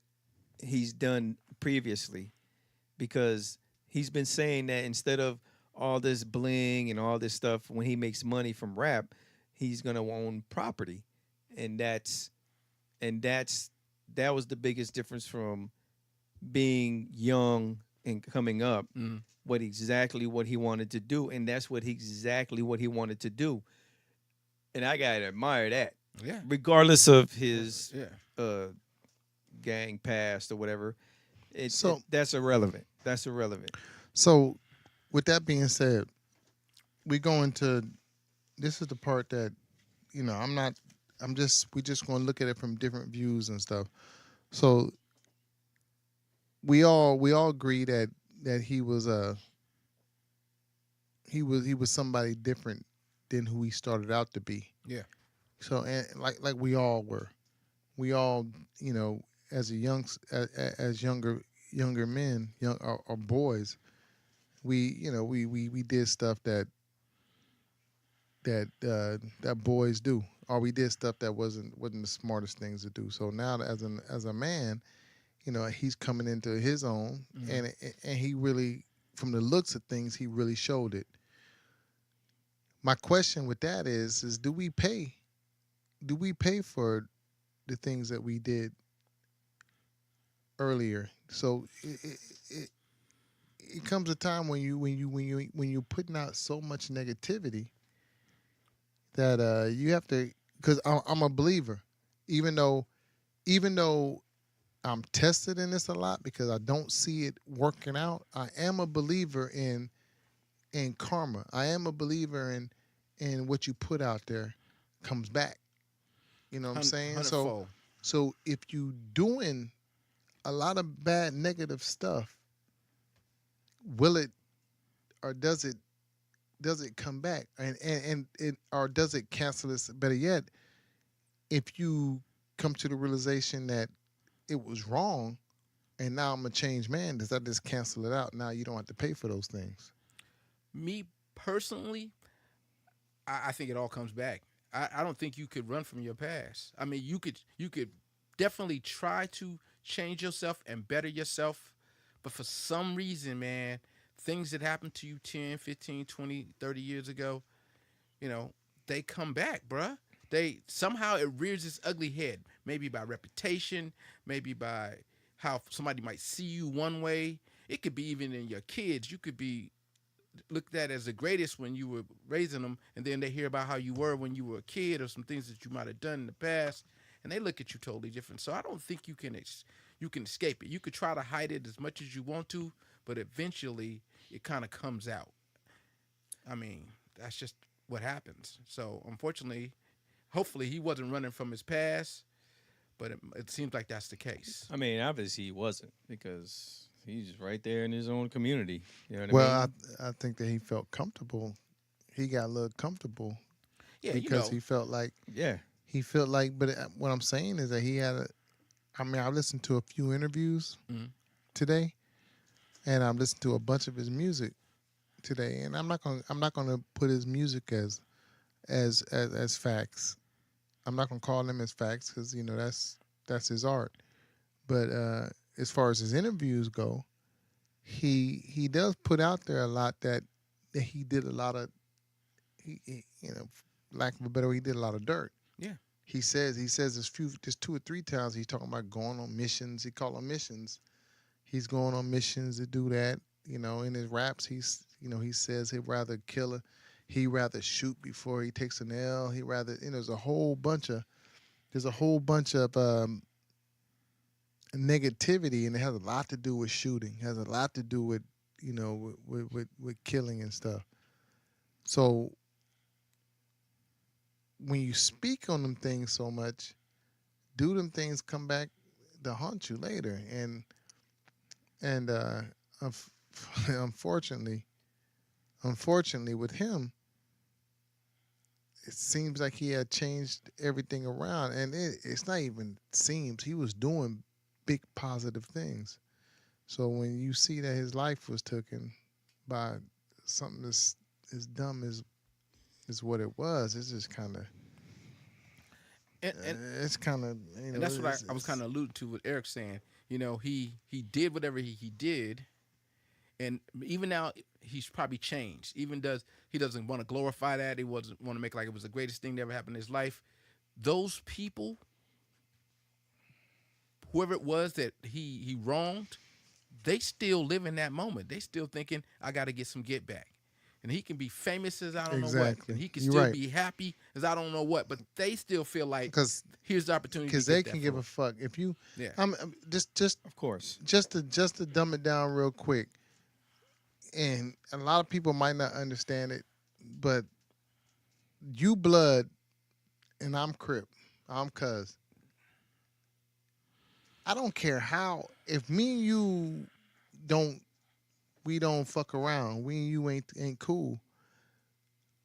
he's done previously, because he's been saying that instead of all this bling and all this stuff, when he makes money from rap, he's gonna own property, and that was the biggest difference from being young and coming up. Mhm. What he wanted to do, and that's exactly what he wanted to do, and I gotta admire that, Yeah. regardless of his Yeah. gang past or whatever. So- That's irrelevant. That's irrelevant. So, with that being said, we go into this is the part that we just going to look at it from different views and stuff. So, we all agree that he was somebody different than who he started out to be. Yeah. So, and like we all were, as younger men, or boys, we did stuff that boys do, or we did stuff that wasn't the smartest things to do. So now as a man, he's coming into his own, and he really, from the looks of things, he really showed it. My question with that is do we pay for the things that we did earlier? So it comes a time when you're putting out so much negativity that you have to, because I'm a believer, even though I'm tested in this a lot because I don't see it working out. I am a believer in karma. I am a believer in what you put out there comes back. You know what I'm saying? So Hundredfold. so if you doing a lot of bad negative stuff, will it or does it come back and it or does it cancel this? Better yet, if you come to the realization that it was wrong and now I'm a changed man, does that just cancel it out? Now you don't have to pay for those things. Me personally, I think it all comes back. I don't think you could run from your past. I mean, you could definitely try to change yourself and better yourself, but for some reason, man, things that happened to you 10, 15, 20, 30 years ago, you know, they come back, bruh. They somehow it rears its ugly head. Maybe by reputation, maybe by how somebody might see you one way. It could be even in your kids. You could be looked at as the greatest when you were raising them, and then they hear about how you were when you were a kid or some things that you might have done in the past, and they look at you totally different. So I don't think you can escape it. You could try to hide it as much as you want to, but eventually it kind of comes out. I mean, that's just what happens. So unfortunately, hopefully he wasn't running from his past, but it seems like that's the case. I mean, obviously he wasn't because he's right there in his own community. You know what I Well, mean? I think that he felt comfortable. He got a little comfortable Yeah, because he felt like Yeah. But what I'm saying is that he had a. I mean, I listened to a few interviews Mhm. today, and I've listened to a bunch of his music today, and I'm not gonna put his music as facts. I'm not gonna call them as facts because that's his art. But as far as his interviews go, he does put out there a lot that he did a lot of lack of a better word, he did a lot of dirt. Yeah. He says there's 2 or 3 times he's talking about going on missions. He call them missions. He's going on missions to do that. In his raps, he says he'd rather shoot before he takes an L. He rather there's a whole bunch of negativity, and it has a lot to do with shooting. It has a lot to do with with killing and stuff. So when you speak on them things so much, do them things come back to haunt you later? And unfortunately, with him, it seems like he had changed everything around, and it's not even seems he was doing big positive things. So when you see that his life was taken by something as dumb as what it was, it's just kind of And it's kind of and that's what I was kind of alluding to with Eric saying. He did whatever he did, and even now he's probably changed. He doesn't want to glorify that. He wasn't want to make like it was the greatest thing that ever happened in his life. Those people, whoever it was that he wronged, they still live in that moment. They still thinking, I got to get some get back. And he can be famous as I don't know what. Exactly. And he can You're still right. be happy as I don't know what. But they still feel like because here's the opportunity. because to they get can that give for a fuck if you. Yeah. I'm just Of course. to dumb it down real quick, and a lot of people might not understand it, but you blood and I'm Crip, I'm Cuz. I don't care how if me and you don't we don't fuck around, we and you ain't cool.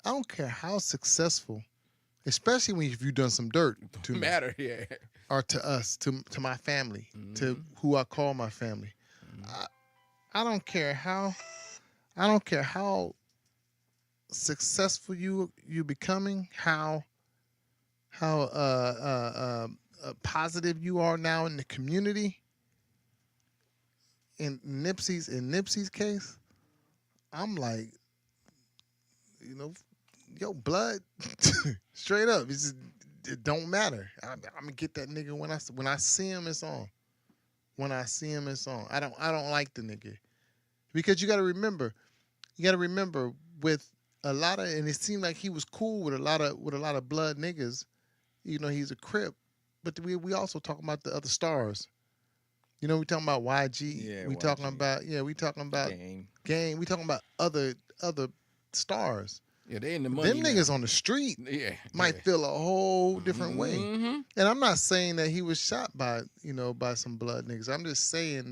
I don't care how successful, especially when if you done some dirt to me matter. Yeah. or to us, to my family, to who I call my family. I don't care how successful you becoming, how positive you are now in the community. In Nipsey's case, I'm like, yo, blood, straight up. It don't matter. I'm gonna get that nigga when I see him. It's on. When I see him, it's on. I don't like the nigga because you got to remember with a lot of, and it seemed like he was cool with a lot of blood niggas. He's a Crip, but we also talking about the other stars. We talking about YG. Yeah, we talking YG. about Game. Game. We talking about other stars. Yeah, they in the money. Them niggas on the street might feel a whole different way. Mm-hmm. And I'm not saying that he was shot by some blood niggas. I'm just saying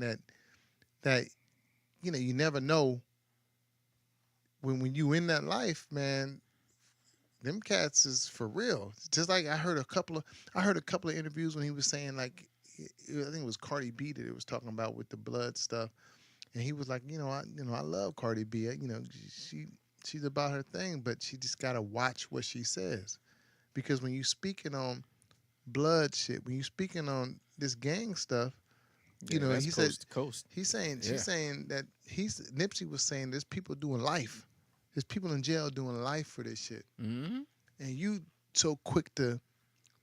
that you never know when you in that life, man. Them cats is for real. Just like I heard a couple of interviews when he was saying, like, I think it was Cardi B that it was talking about with the blood stuff, and he was like, I love Cardi B. She's about her thing, but she just gotta watch what she says, because when you speaking on blood shit, when you speaking on this gang stuff, he that's said coast to coast. she's saying that Nipsey was saying there's people doing life. There's people in jail doing life for this shit. Mm-hmm. And you so quick to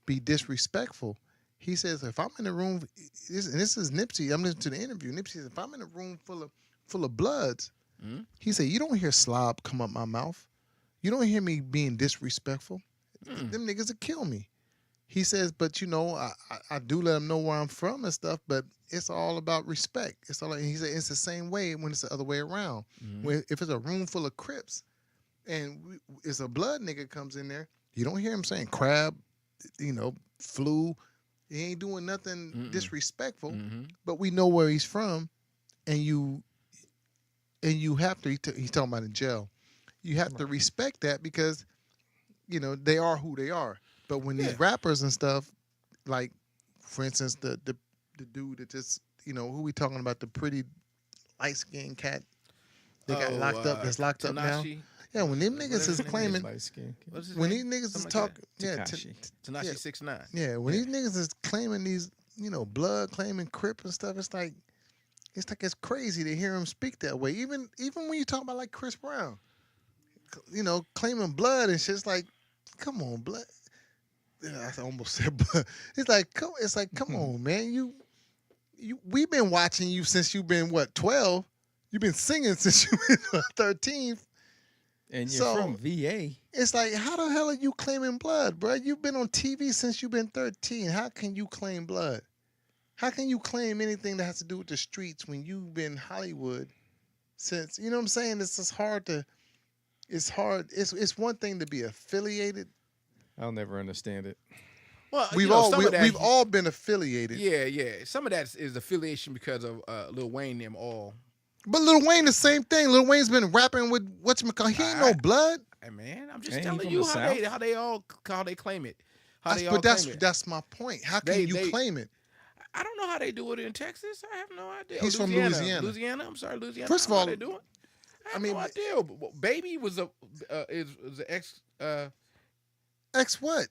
be disrespectful. He says, if I'm in a room, and this is Nipsey, I'm listening to the interview. Nipsey says, if I'm in a room full of bloods, he said, you don't hear slob come up my mouth. You don't hear me being disrespectful. Them niggas will kill me. He says, but I do let them know where I'm from and stuff, but it's all about respect. He said it's the same way when it's the other way around. When if it's a room full of Crips and it's a blood nigga comes in there, you don't hear him saying crab, flu. He ain't doing nothing disrespectful, but we know where he's from, and you have to. He's talking about in jail. You have to respect that because they are who they are. But when these rappers and stuff, like for instance the dude that just who we talking about, the pretty light skinned cat that got locked up, that's locked up now. Yeah, when them niggas is claiming, when these niggas is talking, Tanashi 6ix9ine. Yeah, when these niggas is claiming these, blood claiming Crip and stuff, it's like it's crazy to hear him speak that way. Even when you talk about like Chris Brown, claiming blood and shit, it's like, come on, blood. I almost said blood. It's like, come on, man. We've been watching you since you've been 12. You've been singing since you've been 13. And you're from VA. It's like, how the hell are you claiming blood, bro? You've been on TV since you've been 13. How can you claim blood? How can you claim anything that has to do with the streets when you've been Hollywood since? You know what I'm saying? It's just hard to. It's hard. It's one thing to be affiliated. I'll never understand it. Well, we've all been affiliated. Yeah. Some of that is affiliation because of Lil Wayne them all. But Lil Wayne, the same thing. Lil Wayne's been rapping with whatchamacallit. He ain't no blood. Hey man, I'm just telling you how they claim it. That's my point. How can you claim it? I don't know how they do it in Texas. I have no idea. He's from Louisiana. Louisiana. I'm sorry, Louisiana. First of all, they do it. I have no idea. Baby was an ex. Ex what?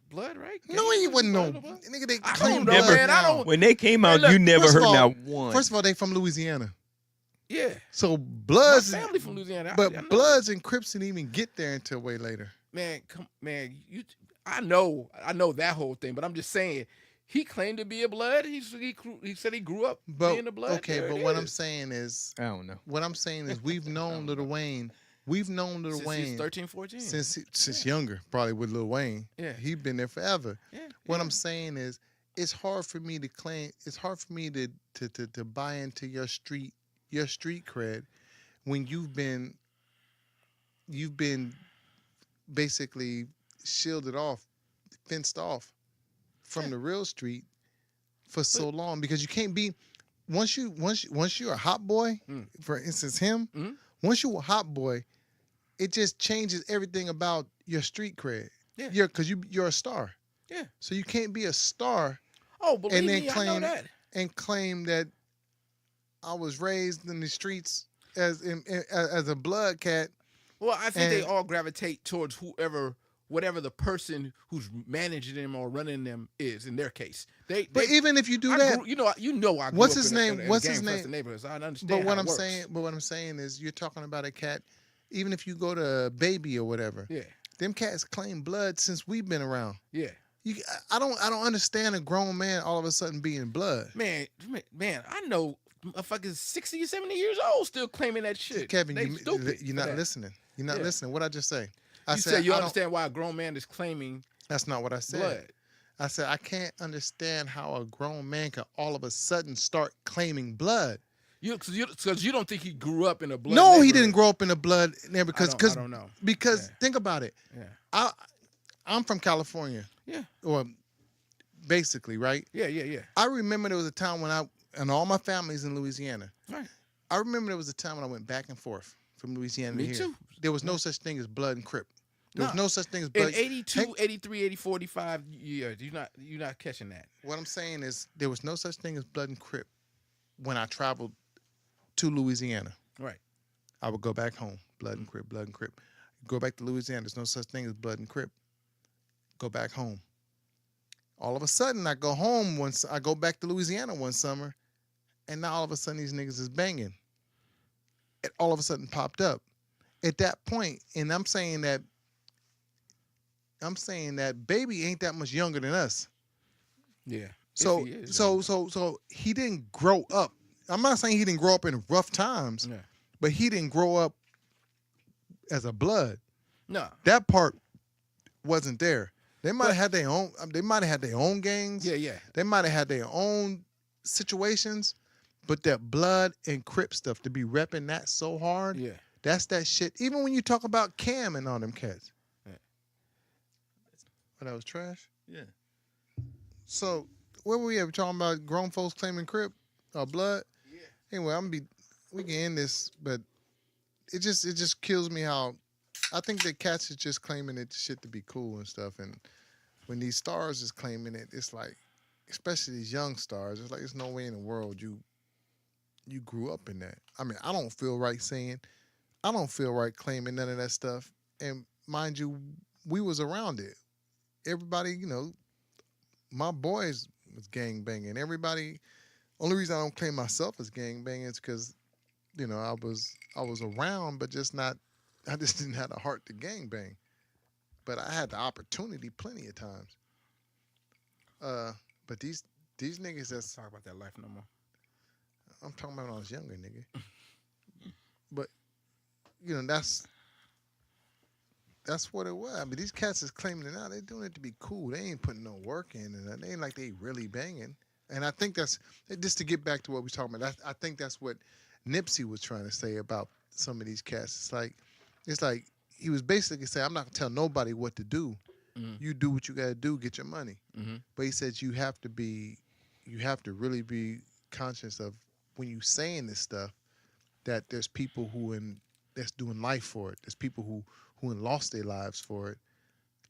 Blood, right? No, he wasn't no nigga. They claim blood. Man, when they came out, you never heard not one. First of all, they from Louisiana. Yeah. So Bloods, my family from Louisiana. But Bloods and Crips didn't even get there until way later. Man, I know that whole thing, but I'm just saying, he claimed to be a blood. He said he grew up being a blood. Okay, but what I'm saying is, I don't know. What I'm saying is, we've known Lil Wayne. We've known Lil Wayne since 13, 14. Since younger, probably with Lil Wayne. Yeah, he's been there forever. Yeah. What I'm saying is, it's hard for me to claim. It's hard for me to buy into your street cred when you've been basically shielded off, fenced off from the real street for so long, because you can't be once you're a hot boy, for instance him, once you're a hot boy, it just changes everything about your street cred. Yeah. Because you're a star. Yeah. So you can't be a star. Oh, believe me, I know that. And claim that I was raised in the streets as a blood cat. Well, I think they all gravitate towards whatever the person who's managing them or running them is in their case. But even if you do that, I grew what's up his name? What's his name? Neighborhood, so I understand. But what I'm saying is, you're talking about a cat. Even if you go to Baby or whatever, them cats claim blood since we've been around. Yeah. I don't understand a grown man all of a sudden being blood. Man, I know motherfuckers 60 or 70 years old still claiming that shit. Kevin, you're not listening. You're not listening. What I just say? You said you understand why a grown man is claiming. That's not what I said. Blood. I said I can't understand how a grown man can all of a sudden start claiming blood. Because you don't think he grew up in a blood. No, he neighborhood. didn't grow up in the blood there because I don't know. Yeah. think about it. Yeah. I'm from California. Yeah. Or basically, right? Yeah. I remember there was a time when and all my family's in Louisiana. Right. I remember there was a time when I went back and forth from Louisiana Me to here. too. There was no such thing as blood and Crip. There was No. no such thing as blood. In 82, 83, 84, 85 years, you're not catching that. What I'm saying is there was no such thing as blood and Crip when I traveled to Louisiana. Right. I would go back home, blood and Crip, blood and Crip. Go back to Louisiana, there's no such thing as blood and Crip. Go back home. All of a sudden, I go home once. I go back to Louisiana one summer, and now all of a sudden these niggas is banging. It all of a sudden popped up. At that point, and I'm saying that Baby ain't that much younger than us. Yeah. So If he is, so he didn't grow up. I'm not saying he didn't grow up in rough times, Yeah. but he didn't grow up as a blood. No. That part wasn't there. They might have had their own. They might have had their own gangs. Yeah. They might have had their own situations, but that blood and Crip stuff to be repping that so hard. Yeah. That's that shit. Even when you talk about Cam and all them cats. Yeah. But that was trash. Yeah. So where were we at? We talking about grown folks claiming Crip or blood? Yeah. Anyway, we can end this, but it just kills me how I think that cats is just claiming it shit to be cool and stuff. And when these stars is claiming it, it's like, especially these young stars, it's like there's no way in the world you grew up in that. I mean, I don't feel right claiming none of that stuff. And mind you, we was around it. Everybody, my boys was gang banging. Everybody, only reason I don't claim myself as gang banging is because, I was around, but I just didn't have the heart to gang bang. But I had the opportunity plenty of times. But these niggas Let's talk about that life no more. I'm talking about when I was younger, nigga. But that's what it was. I mean, these cats is claiming it now. They doing it to be cool. They ain't putting no work in, and they ain't like they really banging. And I think that's just to get back to what we was talking about. I think that's what Nipsey was trying to say about some of these cats. It's like he was basically saying, I'm not gonna tell nobody what to do. Mm-hmm. You do what you gotta do, get your money. Mm-hmm. But he said you have to really be conscious of when you saying this stuff that there's people that's doing life for it. There's people who lost their lives for it,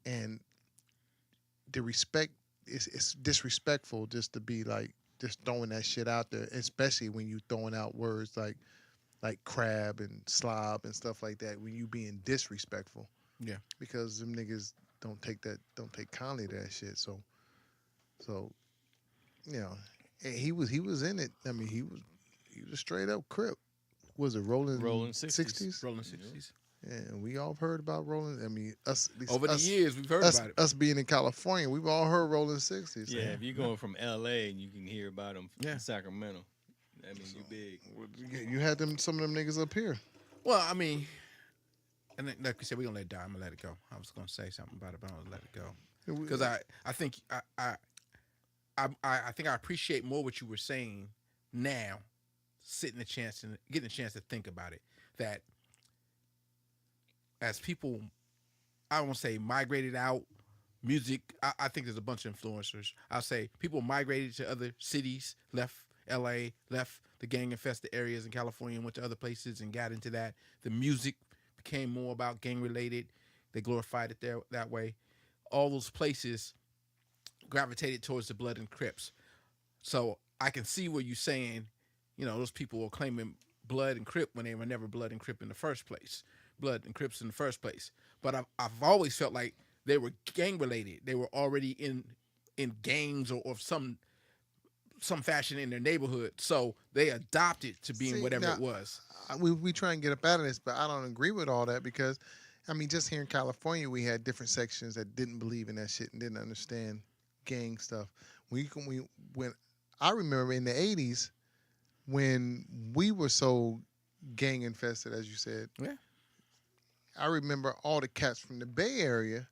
and the respect it's disrespectful just to be like just throwing that shit out there, especially when you throwing out words like crab and slob and stuff like that. When you being disrespectful, Yeah. because them niggas don't take kindly to that shit. So he was in it. I mean, he was a straight up Crip. Was it Rolling 60s? Rolling 60s. Yeah, and we all heard about Rolling. I mean, Over the years, we've heard about it. Us being in California, we've all heard Rolling 60s. Yeah, if you're going from L.A. and you can hear about them in Sacramento, that means you big. You had some of them niggas up here. Well, I mean, and like I said, we're gonna let it die. I'm gonna let it go. I was gonna say something about it, but I'm gonna let it go because I think I think I appreciate more what you were saying now, getting a chance to think about it. That as people, I don't want to say migrated out, music. I think there's a bunch of influencers. I'll say people migrated to other cities, left L.A., left the gang-infested areas in California, and went to other places and got into that. The music became more about gang-related. They glorified it that way. All those places gravitated towards the blood and Crips. So I can see where you're saying, those people were claiming blood and Crip when they were never blood and Crip in the first place. Blood and Crips in the first place. But I've always felt like they were gang-related. They were already in gangs or some fashion in their neighborhood. So they adopted to being whatever it was. We try and get up out of this, but I don't agree with all that because, I mean, just here in California, we had different sections that didn't believe in that shit and didn't understand gang stuff. When I remember in the 80s, when we were so gang infested, as you said, Yeah. I remember all the cats from the Bay Area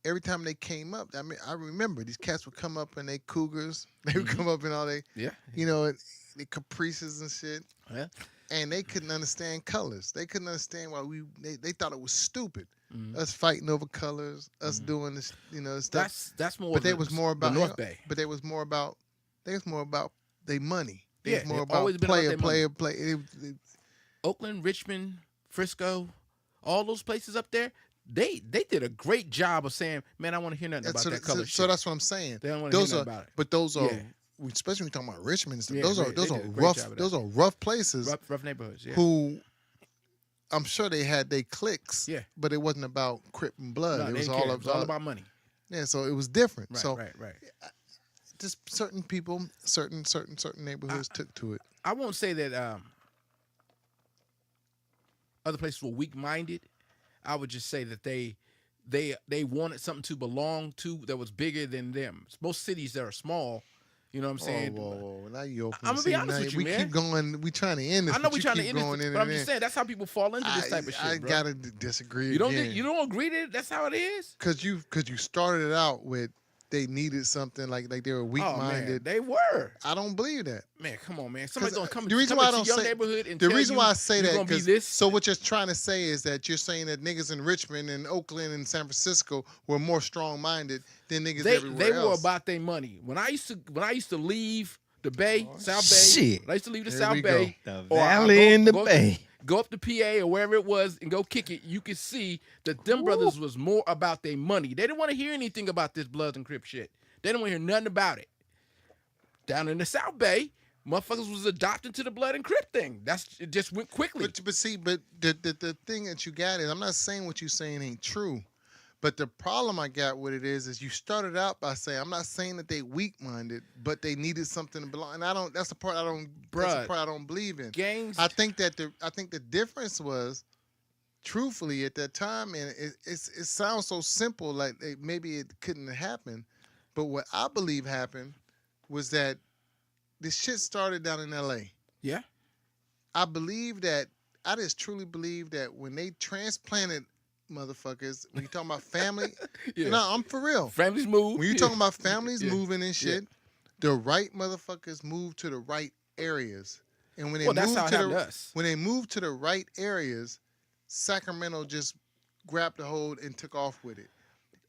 every time they came up, I mean, I remember these cats would come up in they Cougars. They would come up in all they, Yeah. you know, the Caprices and shit. Yeah. And they couldn't understand colors. They couldn't understand why they thought it was stupid. Mhm. Us fighting over colors, us doing this, you know, stuff. That's more. But they the, was more about the North Bay. But they was more about their money. They Yeah, was more they've always about been about their player. Oakland, Richmond, Frisco, all those places up there. They did a great job of saying, "Man, I want to hear nothing about that color shit." So that's what I'm saying. They don't want to hear nothing about it. But those are, Yeah. especially when you're talking about Richmond and stuff. Yeah, those they are did a great rough. job of Those that. are rough places. Rough neighborhoods. Yeah. Who, I'm sure they had their cliques. Yeah. But it wasn't about Crip and blood. No, it they was didn't all care. It was all about money. Yeah. So it was different. Right. So right. just certain people, certain neighborhoods took to it. I won't say that other places were weak-minded. I would just say that they wanted something to belong to that was bigger than them. Most cities that are small, you know what I'm saying? Whoa. Now you open. I'm gonna be honest with you, we man. keep going. We trying to end this. I know but we're you trying to keep end going this, in but I'm and just in. saying that's how people fall into this type of shit, I bro. gotta disagree. You don't again. you don't agree that that's how it is? Cause you started it out with they needed something like they were weak Oh man, minded. they were. I don't believe that. Man, come on, man. Somebody's gonna come, the reason come why I into don't your say neighborhood and the tell reason you why I say you're that gonna be 'cause- this. so what you're trying to say is that you're saying that niggas in Richmond and Oakland and San Francisco were more strong minded than niggas everywhere They else. were about their money. When I used to leave the Bay, South Bay. shit. When I used to leave the Here South we Bay, The or I valley in the bay. go up to PA or wherever it was and go kick it, you could see that them brothers was more about their money. They didn't want to hear anything about this Bloods and Crip shit. They didn't want to hear nothing about it. Down in the South Bay, motherfuckers was adopting to the Blood and Crip thing. It just went quickly. But the thing that you got is I'm not saying what you're saying ain't true. But the problem I got with it is you started out by saying I'm not saying that they weak minded, but they needed something to belong. And that's the part I don't believe in. Gangs. I think the difference was, truthfully, at that time, and it sounds so simple, like maybe it couldn't happen. But what I believe happened was that this shit started down in L.A. Yeah. I just truly believe that when they transplanted motherfuckers, when you talking about family, Yeah. no, I'm for real. Families move. When you talking about families Yeah. moving and shit, the right motherfuckers move to the right areas. And when they that's how it happened to us. when they moved to the right areas, Sacramento just grabbed a hold and took off with it.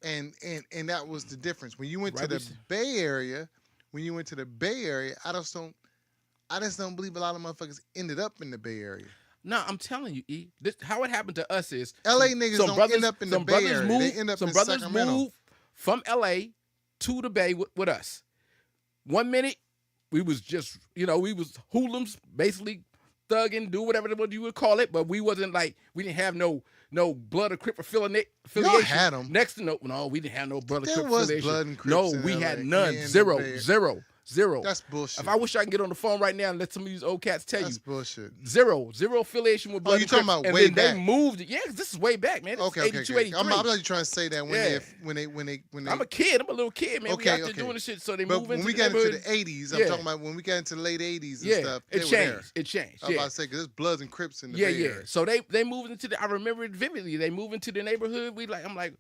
And that was the difference. When you went to the Bay Area, I just don't believe a lot of motherfuckers ended up in the Bay Area. No, I'm telling you, E. How it happened to us is LA niggas don't end up in the Bay Area. They end up in Sacramento. Moved from LA to the Bay with us. 1 minute, we was just, we was hoodlums, basically thugging, do whatever you would call it, but we wasn't like, we didn't have no Blood or Crip affiliation. Y'all had them. Next to no, we didn't have no Blood or Crip There was affiliation. Blood and Crips No, in we LA. had none. Yeah, in the Zero. Bay. Zero. That's bullshit. If I wish I can get on the phone right now and let some of these old cats tell That's you. bullshit. Zero affiliation with Blood you and Crips. talking about and way then back? They moved it. Yeah, this is way back, man. It's Okay. 82, 83. I'm not trying to say that Yeah. when they. I'm a kid. I'm a little kid, man. We out there doing this shit, so they But move when into we the got into neighborhood. the 80s, I'm Yeah. talking about when we got into the late 80s and Yeah, stuff. it they were changed. there. It changed. I was Yeah. about to say, because there's Bloods and Crips in the Yeah, Bay yeah. Area. So they moved into the. I remember it vividly. They moved into the neighborhood. I'm like,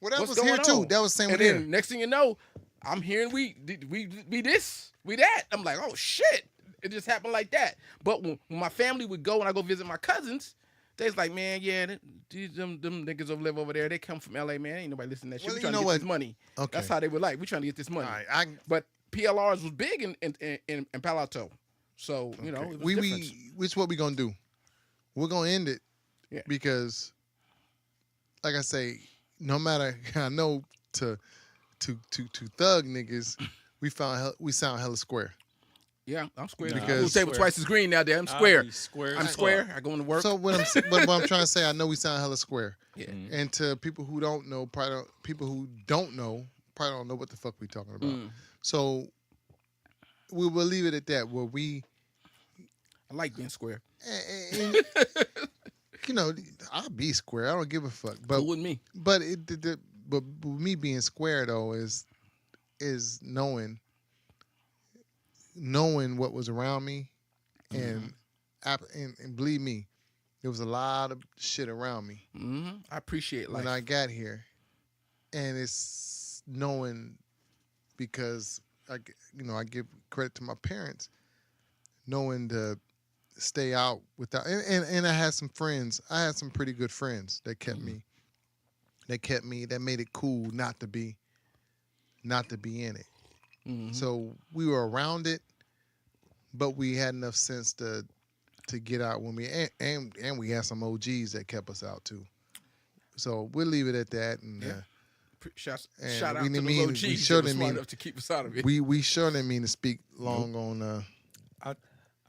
Well, that what's was here going too. on? That was the same And with then here. next thing you know, I'm hearing we this, we that. I'm like, oh shit. It just happened like that. But when my family would go and I go visit my cousins, they was like, man, yeah, them niggas over live over there. They come from LA, man. Ain't nobody listening to that shit. Well, We you trying know to get what? this money. Okay. That's how they were like. We trying to get this money. All right, But PLRs was big in Palo Alto. So, it was different. Which what we gonna do? We're gonna end it. Yeah. Because, like I say, no matter I know to thug niggas, we sound hella square. Yeah, I'm square. Nah, Because I'm table square. twice as green now there. I'm I'll square. be square I'm as square. fuck. I go into work. So what I'm trying to say, I know we sound hella square. Yeah. And to people who don't know, probably don't know what the fuck we talking about. So we will leave it at that. Where we, I like being square. and, I'll be square. I don't give a fuck. But Who with me? but but with me being square though is knowing what was around me, and believe me, there was a lot of shit around me I appreciate life. when I got here. and it's knowing because I give credit to my parents, knowing to stay out without and I had some friends. I had some pretty good friends that kept me. That made it cool not to be in it. Mhm. So we were around it, but we had enough sense to get out when we and we had some OGs that kept us out too. So we'll leave it at that. And Yeah. Shout and out we to didn't the mean- OGs we that sure were didn't smart mean- enough to keep us out of it. we sure didn't mean to speak long on.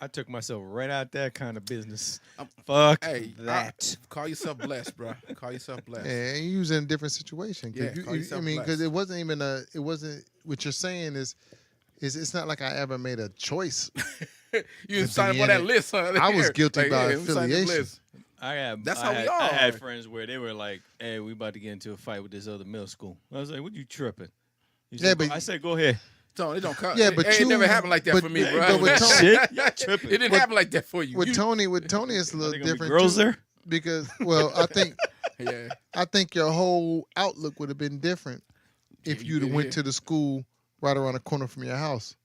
I took myself right out that kind of business. Um, Fuck Hey, that. call yourself blessed, bro. Call yourself blessed. And you was in a different situation. 'Cause Yeah, call yourself because blessed. it wasn't even it wasn't what you're saying is it's not like I ever made a choice. You didn't to sign be up on in that it. list, huh? I was Here. guilty by let me sign this affiliation. list. That's how we I had are. friends where they were like, "Hey, we about to get into a fight with this other middle school." I was like, "What you tripping?" He Yeah, said, but- I said, "Go ahead." Tony, it don't come. Yeah, but it never you- happened like that but- for me, but bro. with Tony- Shit, y'all tripping. It didn't happen like that for you. With You- Tony, it's a Are little they gonna be different. girls too, there? because yeah. I think your whole outlook would have been different if Yeah, you'd have yeah. went to the school right around the corner from your house.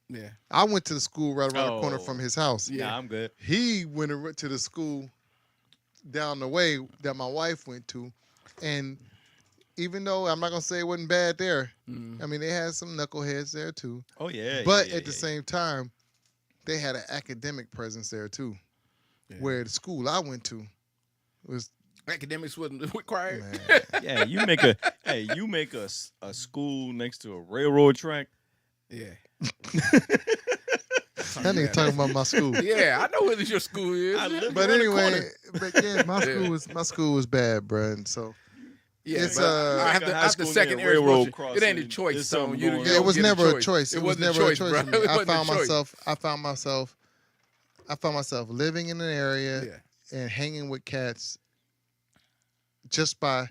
Yeah. I went to the school right around the corner Oh. from his house. Yeah. Nah, I'm good. He went to the school down the way that my wife went to, and even though I'm not gonna say it wasn't bad there, Mm. I mean they had some knuckleheads there too. Oh yeah. But yeah, at the yeah. same time, they had an academic presence there too. Yeah. Where the school I went to was Academics wasn't required. man, Yeah, you make a school next to a railroad track. Yeah. that nigga talking about my school. Yeah, I know where your school is. I live But around the anyway, corner. but yeah, Yeah. my school was bad, bro. And so Yeah, It's, but I have got the, high after school second near air railroad bullshit, it ain't a crossing. choice. There's So something you, going you on. it don't was get never a choice. It was wasn't never a choice, choice bro. for me. It I wasn't a choice. found myself living in an area Yeah. and hanging with cats just by.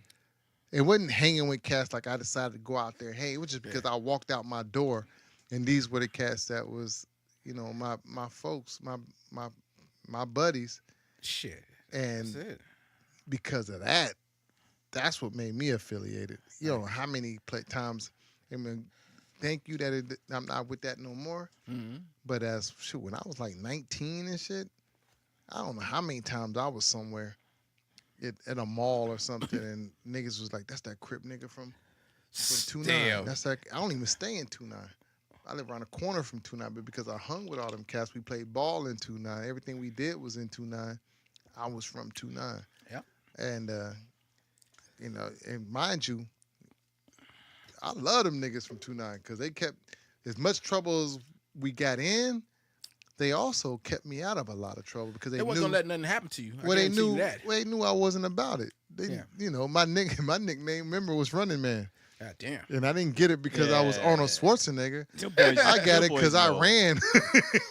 It wasn't hanging with cats like I decided to go out there. Hey, it was just because I walked out my door, and these were the cats that was, my folks, my buddies, Shit. and That's it. because of that, that's what made me affiliated. You know how many times? I mean, thank you that I'm not with that no more. Mm-hmm. But when I was like 19 and shit, I don't know how many times I was somewhere at a mall or something, and niggas was like, "That's that Crip nigga from 2-9." Damn. That's like I don't even stay in 2-9. I live around the corner from 2-9, but because I hung with all them cats, we played ball in 2-9. Everything we did was in 2-9. I was from 2-9. Yeah. And and mind you, I love them niggas from 2-9 because they kept as much trouble as we got in. They also kept me out of a lot of trouble because they wasn't knew. gonna let nothing happen to you. I Well, they guarantee you knew. that. They knew I wasn't about it. They, Yeah. my nickname, remember, was Running Man, God damn. and I didn't get it because I was Arnold Yeah. Schwarzenegger. Your boys- I got your it boys because I know. ran.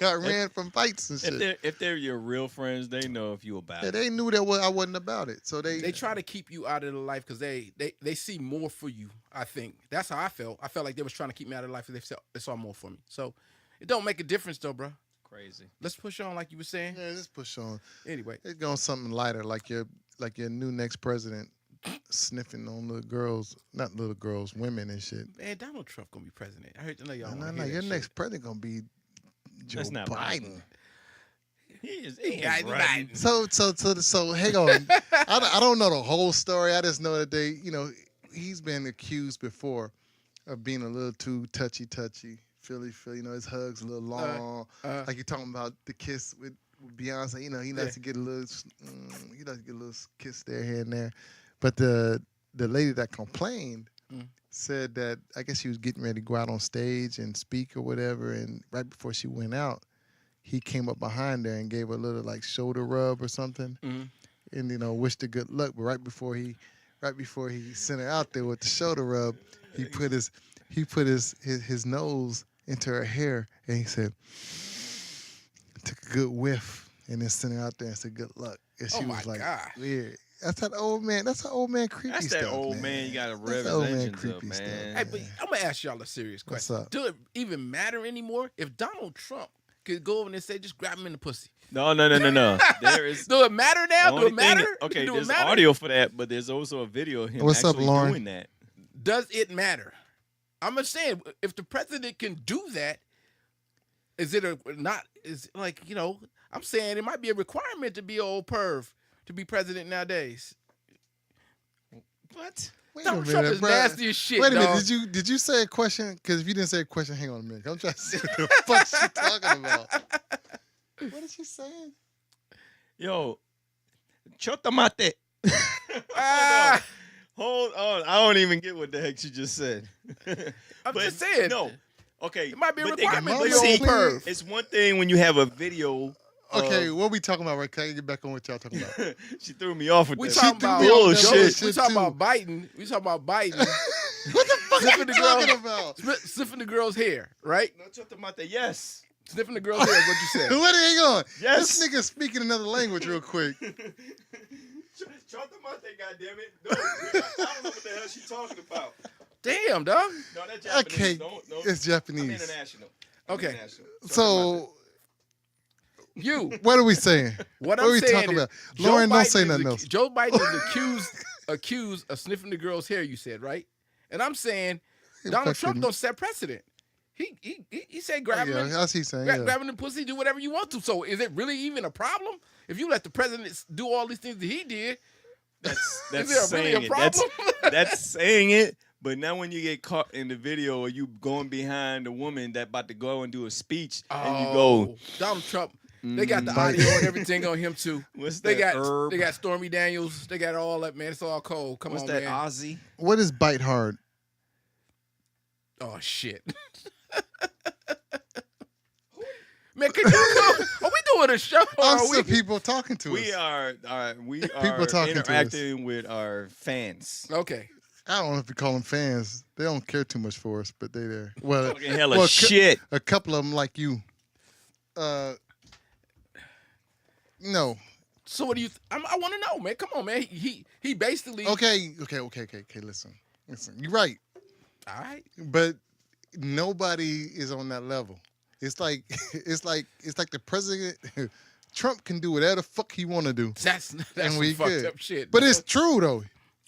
I ran from fights and shit. If they're your real friends, they know if you about Yeah, it. they knew that I wasn't about it, so They try to keep you out of the life because they see more for you. I think that's how I felt. I felt like they was trying to keep me out of the life because they saw more for me. So it don't make a difference though, bro. Crazy. Let's push on like you were saying. Yeah, let's push on. Anyway, Let's go on something lighter, like your new next president sniffing on little girls, not little girls, women and shit. man, Donald Trump gonna be president. I heard. I know y'all. No, wanna no, hear your that next shit. president gonna be Joe That's not Biden. He ain't right. So hang on. I don't know the whole story. I just know that he's been accused before of being a little too touchy, Philly. His hugs a little long. Like you're talking about the kiss with Beyonce. He likes to get a little, kiss there, here and there. But the lady that complained said that I guess she was getting ready to go out on stage and speak or whatever, and right before she went out, he came up behind her and gave her a little like shoulder rub or something, and wished her good luck. But right before he sent her out there with the shoulder rub, he put his nose into her hair and he said, took a good whiff and then sent her out there and said good luck. And she Oh my was like, God. weird. That's that old man. That's that old man creepy That's stuff. that old man. You gotta rev his old man engines up, creepy man. stuff. Hey, but I'm gonna ask y'all a serious What's question. up? Do it even matter anymore if Donald Trump could go over and say, just grab him in the pussy? No. There is. Do it matter the now? Do only it matter? thing- okay, Do it there's matter? audio for that, but there's also a video of him What's up, actually Lauren? doing that. Does it matter? I'm just saying, if the president can do that, is it a not? Is like I'm saying it might be a requirement to be an old perv to be president nowadays. What? Wait Donald a Trump minute, is bruh. nasty as shit. Wait a minute. dog. Did you say a question? Because if you didn't say a question, hang on a minute. I'm trying to see what the fuck she talking about. What is she saying? Yo, chotomate. Ah, Hold on. I don't even get what the heck she just said. I'm just saying. No. Okay. It might be a but requirement to but be see, old perv. it's one thing when you have a video. Okay, what we talking about? Right? Can I get back on what y'all talking about? She threw me off with We that. talking threw about me off that bullshit. We shit, talking too. about Biden. We talking about Biden What the fuck are you Sniffing the talking girl. about? sniffing the girl's hair, right? No, chotomate. Yes. Sniffing the girl's hair is what you said. What are you going? Yes. This nigga speaking another language real quick. Chotomate, goddammit. No, I don't know what the hell she's talking about. Damn, dog. No, that's Japanese. Okay, No, it's I'm Japanese. international. Okay. International. So You. what are we saying? What are I'm we saying talking is about? Joe Lauren, don't Biden say is nothing else. Joe Biden is accused of sniffing the girl's hair. You said right, and I'm saying Donald Trump fucking- don't set precedent. He said grabbing Yeah, that's he's saying. Yeah. grabbing the pussy, do whatever you want to. So is it really even a problem if you let the president do all these things that he did? That's Is there saying really a it. That's problem? that's saying it. But now when you get caught in the video or you going behind a woman that about to go and do a speech and you go, Oh, Donald Trump. They got the Biden. audio and everything on him too. what's They that got herb? they got Stormy Daniels. They got all that, man. It's all cold. Come what's on, that man. Ozzy? What is bite hard? Oh shit. Man, can you go? Are we doing a show? Or are Also, we? people talking to We us. are People talking to us. interacting with our fans. Okay. I don't know if we call them fans. They don't care too much for us, but they there. Well, Talking hella well, shit. a couple of them like you. No. So what do you? I want to know, man. Come on, man. He basically. Okay. Listen. You're right, All right. but nobody is on that level. It's like the president. Trump can do whatever the fuck he want to do, That's and some we fucked good. up shit. But it's true though,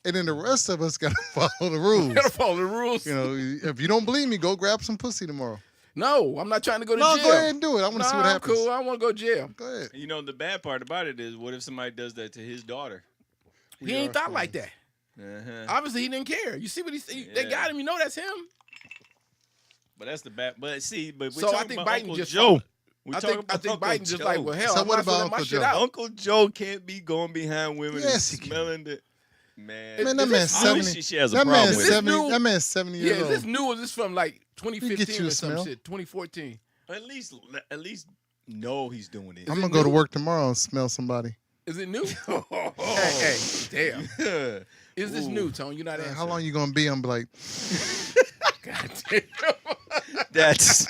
and then the rest of us gotta follow the rules. gotta follow the rules. You know, if you don't believe me, go grab some pussy tomorrow. No, I'm not trying to go to No, jail. go ahead and do it. I want to see what I'm happens. cool. I want to go to jail. Go ahead. You know, the bad part about it is, what if somebody does that to his daughter? He ain't thought like that. Uh-huh. Obviously, he didn't care. You see what he said? They Yeah. got him. You know that's him. But that's the bad. But see, but we're So I talking think about Biden Uncle just Joe. I think Uncle Biden just Joe. like, well, hell, So I what might as well about let my Uncle shit Joe? out. Uncle Joe can't be going behind women Yes, and he can. smelling the man. Man, that Is man's this- 70. Obviously she has a That problem man's with it. 70. New- That man's 70 Yeah, years is this old. new or is this from like You 2015 a or some smell. shit? 2014. At least know he's doing it. I'm gonna go to work tomorrow and smell somebody. Is it new? Oh. hey, damn. Yeah. Is this Ooh. new, Tone? You're not Man, answering. how long you gonna be? I'm like, God damn. That's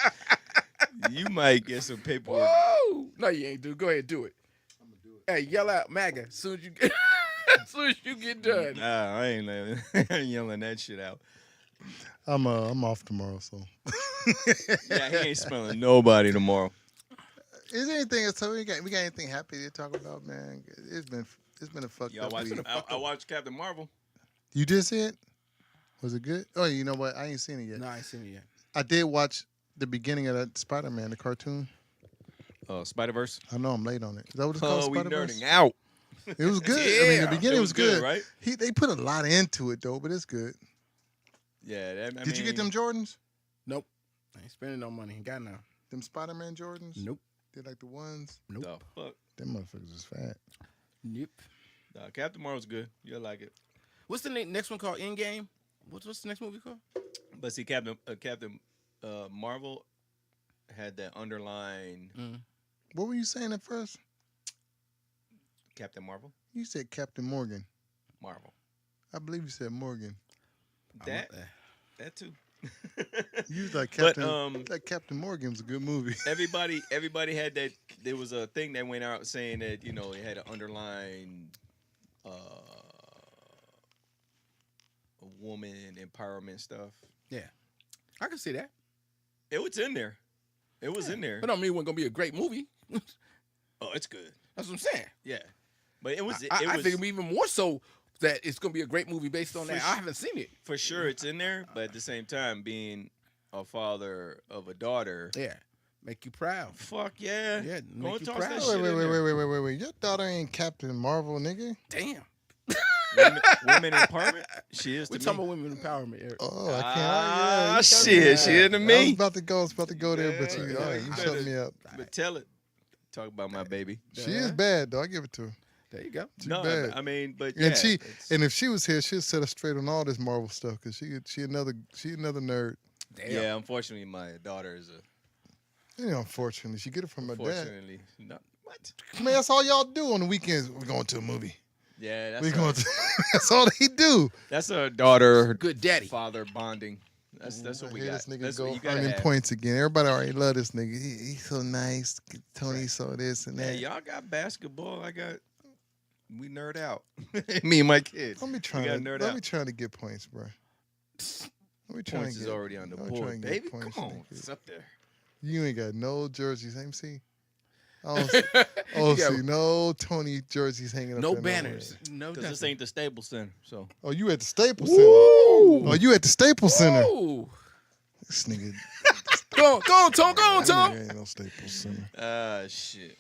you might get some paperwork. Whoa! No, you ain't, dude. Go ahead, do it. I'm gonna do it. Hey, yell out MAGA as soon as you get, as soon as you get done. Nah, I ain't yelling that shit out. I'm off tomorrow. So, Yeah, he ain't smelling nobody tomorrow. is there anything else? We got anything happy to talk about, man? It's been a fucked Y'all up watch, week. I watched Captain Marvel. You did see it? Was it good? Oh, you know what? I ain't seen it yet. No, I ain't seen it yet. I did watch the beginning of that Spider-Man, the cartoon. Spider-Verse. I know I'm late on it. Is that what it's called? Oh, we Spider-Verse? nerding out. It was good. I mean, the Yeah. beginning It was was good, good. right? They put a lot into it though, but it's good. Yeah. Did you get them Jordans? Nope. I ain't spending no money. Ain't got none. Them Spider-Man Jordans? Nope. They're like the ones. Nope. The fuck? Them motherfuckers is fat. Nope. Captain Marvel's good. You'll like it. What's the next one called? Endgame. What's the next movie called? But see, Captain Marvel had that underlying What were you saying at first? Captain Marvel. You said Captain Morgan. Marvel. I believe you said Morgan. That too. You was like But, Captain. That Captain Morgan was a good movie. everybody had that. There was a thing that went out saying that it had an underlying woman empowerment stuff. Yeah. I can see that. It was in there. It was in there. But I don't mean it wasn't gonna be a great movie. Oh, it's good. That's what I'm saying. Yeah, but it was. I think it'd be even more so that it's gonna be a great movie based on that. I haven't seen it. For sure, it's in there, but at the same time, being a father of a daughter, Yeah, make you proud. fuck yeah, Yeah, go make and you toss proud. that Wait, shit wait, in wait, there. wait. Your daughter ain't Captain Marvel, nigga. Damn, Women empowerment. She is we to talking me. about women empowerment, Eric. Oh, I can't. Ah, you got shit, me. she into I was me. about to go there, but Yeah, you, all right, you you better- shut me up. But tell it. Talk about my baby. She is bad, though. I give it to her. There you go. She No, bad. I mean, but And yeah, and if she was here, she'd set us straight on all this Marvel stuff because she another nerd. Damn. yeah. Unfortunately, my daughter is a. You know, unfortunately, she get it from her dad. Unfortunately, not what? Man, that's all y'all do on the weekends. We're going to a movie. Yeah, that's We her, going to. That's all they do. that's a daughter Good daddy. father bonding. That's what we Here got. this nigga That's go what you gotta earning have. points again. Everybody already love this nigga. He's so nice. Tony saw this and Yeah, that. y'all got basketball. We nerd out. Me and my kid. Let me We try gotta to nerd let out. me try to get points, bro. Let me try Points to is get, already on the let me try board, and get baby. points, Come on, nigga. it's up there. You ain't got no jerseys. Let me see. I don't see no Tony jerseys hanging up No there banners. No Because this nothing. ain't the Staples Center. So Oh, you at the Staples Center. Ooh. Oh, you at the Staples Center. Ooh. This nigga, Go on, Tom. Go on, that Tom. nigga ain't no Staples Center. shit.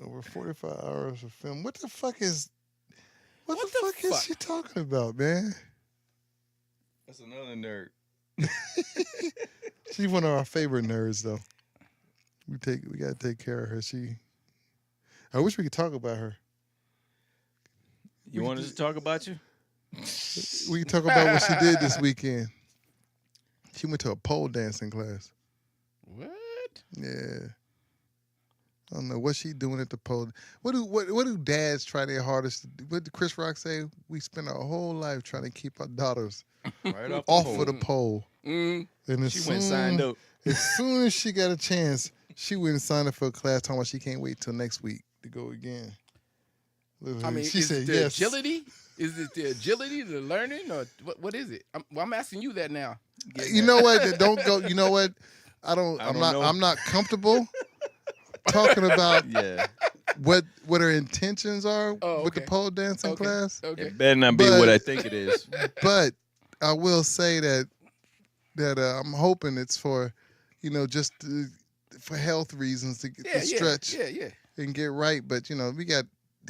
Over 45 hours of film. What the fuck is What the the fuck is fuck? she talking about, man? That's another nerd. She's one of our favorite nerds, though. We gotta take care of her. I wish we could talk about her. You want us to talk about you? We can talk about what she did this weekend. She went to a pole dancing class. What? Yeah. I don't know what she doing at the pole. What do dads try their hardest to do? What did Chris Rock say? We spend our whole life trying to keep our daughters Right off off the of the pole. Mm. And She went and signed up. As soon as she got a chance, she went and signed up for a class talking about she can't wait till next week to go again. I mean, she is said it the yes. agility? Is it the agility, the learning, or what is it? I'm asking you that now. You know what? Don't go. You know what? I'm don't not. know. I'm not comfortable talking about Yeah. what her intentions are Oh, with the okay. pole dancing Okay. class. Okay. It better not be But- what I think it is. But I will say that I'm hoping it's for, just for health reasons to stretch Yeah. and get right. But we got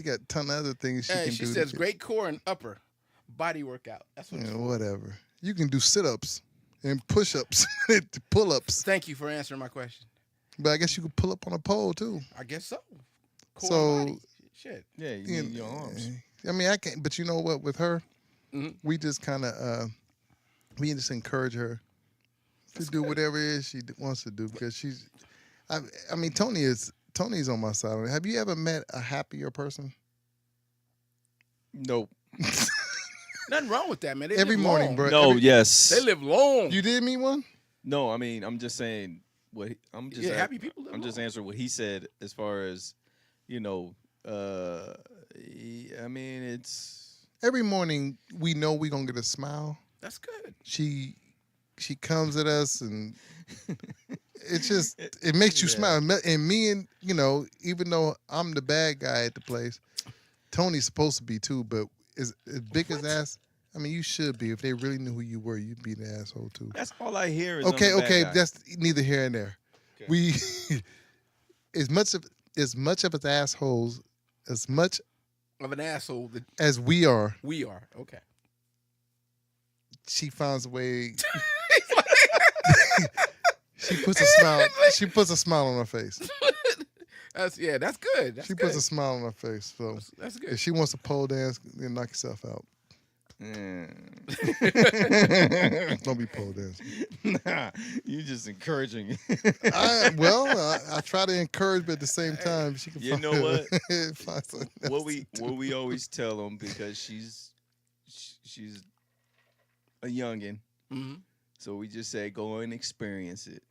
a ton of other things she Hey, can she do. says great core and upper body workout. That's what. it's for. Whatever. You can do sit-ups and push-ups, pull-ups. Thank you for answering my question. But I guess you could pull up on a pole too. I guess so. Core So- and body. Shit. Yeah, you You need your arms. I mean, I can't. But you know what? With her, Mhm. we just kind of we just encourage her to do whatever it is she wants to do because she's. I mean, Tony's on my side. Have you ever met a happier person? Nope. Nothing wrong with that, man. They Every live morning, long. bro. No, yes. They live long. You did meet one? No, I mean, I'm just saying I'm just happy people live I'm just long. answering what he said as far as, I mean, it's Every morning, we know we're gonna get a smile. That's good. She comes at us and it makes you smile. And me and even though I'm the bad guy at the place, Tony's supposed to be too, but as big as ass, I mean, you should be. If they really knew who you were, you'd be the asshole too. that's all I hear is Okay, I'm the bad guy. that's neither here and there. Okay. We as much of as assholes as much Of an asshole that as we are, we are. Okay. she finds a way. She puts a smile. She puts a smile on her face. That's good. That's She good. puts a smile on her face. So That's if good. she wants to pole dance, then knock yourself out. Don't be pole dancing. Nah, you just encouraging. I try to encourage, but at the same time, she can. You know what? find something else what to do. we always tell them, because she's a youngin', Mhm. so we just say go and experience it.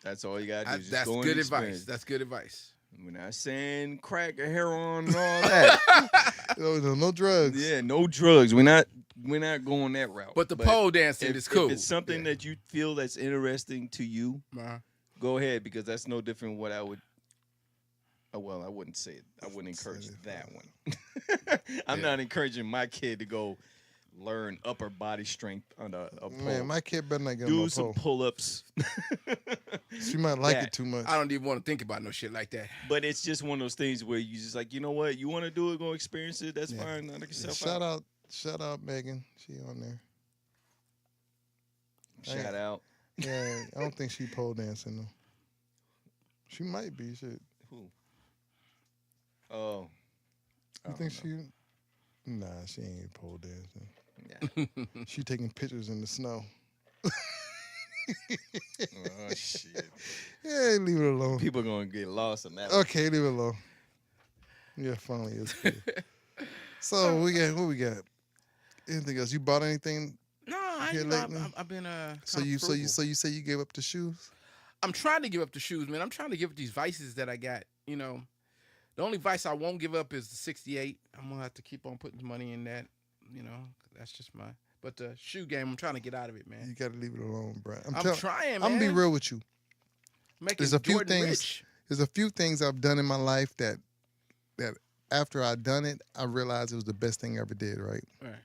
That's all you gotta do. Just That's go good and advice. experience. That's good advice. We're not saying crack or heroin and all that. No drugs. Yeah, no drugs. We're not going that route. But the pole dancing if, is cool. If it's something Yeah. that you feel that's interesting to you, Uh-huh. go ahead, because that's no different what I would Oh, well, I wouldn't say it. I wouldn't encourage that 75. one. I'm not encouraging my kid to go learn upper body strength on a pole. Man, my kid better not get on Do no some pole. pull-ups. She might like That. it too much. I don't even want to think about no shit like that. But it's just one of those things where you just like, you know what? You want to do it, go experience it. That's Yeah. fine. Knock yourself Shout out, Megan. She on there. Shout out. Yeah, I don't think she pole dancing though. She might be. Shit. Who? Oh. You think she? Nah, she ain't pole dancing. Yeah. She taking pictures in the snow. Oh, shit. Yeah, leave it alone. People going to get lost in that one. Okay, leave it alone. Yeah, finally it's good. So what we got? Anything else? You bought anything? No, I Here ain't, you know, lately? I've been So kinda you frugal. say you gave up the shoes? I'm trying to give up the shoes, man. I'm trying to give up these vices that I got. You know, the only vice I won't give up is the 68. I'm gonna have to keep on putting money in that. You know, that's just my. But the shoe game, I'm trying to get out of it, man. You got to leave it alone, bro. I'm trying, man. I'm gonna be real with you. Making There's a few Jordan things. rich. There's a few things I've done in my life that after I done it, I realized it was the best thing I ever did, right? Right.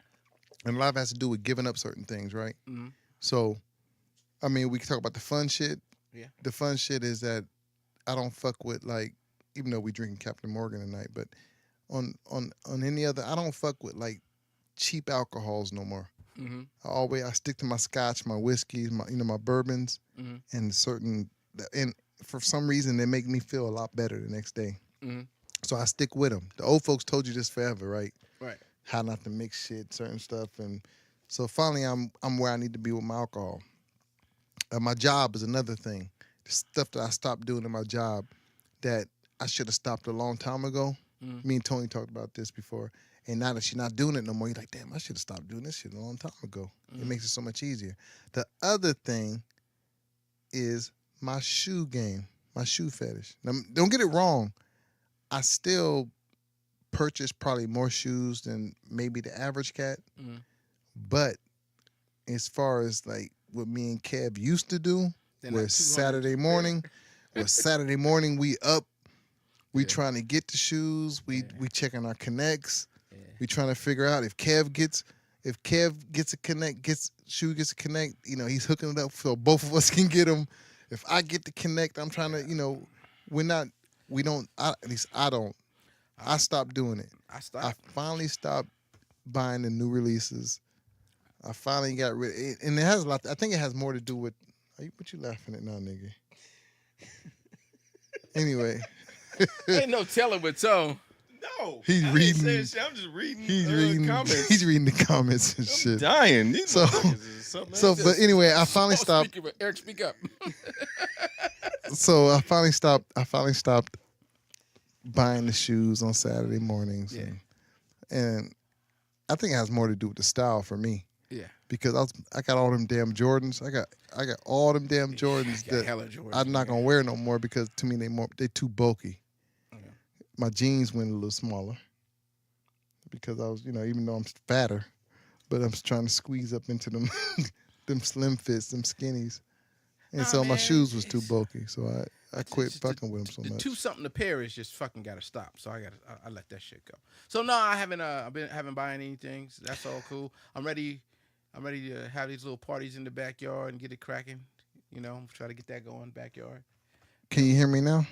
And a lot of it has to do with giving up certain things, right? Mm-hmm. So, I mean, we can talk about the fun shit. Yeah. The fun shit is that I don't fuck with, like, even though we drinking Captain Morgan tonight, but on any other, I don't fuck with like cheap alcohols no more. Mm-hmm. I stick to my scotch, my whiskeys, my bourbons, Mm-hmm. and for some reason they make me feel a lot better the next day. Mm-hmm. So I stick with them. The old folks told you this forever, right? Right. How not to mix shit, certain stuff, and so finally I'm where I need to be with my alcohol. My job is another thing. The stuff that I stopped doing in my job that I should have stopped a long time ago. Mm-hmm. Me and Tony talked about this before. And now that she's not doing it no more, you're like, damn, I should have stopped doing this shit a long time ago. Mm-hmm. It makes it so much easier. The other thing is my shoe game, my shoe fetish. Now, don't get it wrong. I still purchase probably more shoes than maybe the average cat. Mm-hmm. But as far as like what me and Kev used to do, Then where that 200 Saturday morning, we up, we Yeah. trying to get the shoes, we checking our connects. Yeah. We trying to figure out if Kev gets a connect, shoe gets a connect, he's hooking it up so both of us can get them. If I get the connect, I'm trying to, at least I don't. I stopped doing it. I I stopped. finally stopped buying the new releases. I finally got rid of it. And it has a lot, I think it has more to do with, what you laughing at now, nigga? Anyway. Ain't no telling with Tone. No. He's I ain't reading- saying shit. I'm just reading, comments. He's reading the comments and I'm shit. dying. These So- motherfuckers is something So, else. but anyway, I finally stopped. Eric, speak up. So I finally stopped buying the shoes on Saturday mornings. Yeah. And I think it has more to do with the style for me. Yeah. Because I got all them damn Jordans. I got all them damn Jordans Got that hella Jordans, I'm not man. gonna wear no more because to me they too bulky. Okay. My jeans went a little smaller because I was, even though I'm fatter, but I'm trying to squeeze up into them them slim fits, them skinnies. And Nah, so my man, shoes was too it's- bulky. So I quit It's fucking with them so the much. 2 something a pair is just fucking gotta stop. So I let that shit go. So no, I haven't buying anything. So that's all cool. I'm ready to have these little parties in the backyard and get it cracking. Try to get that going backyard. Can you hear me now?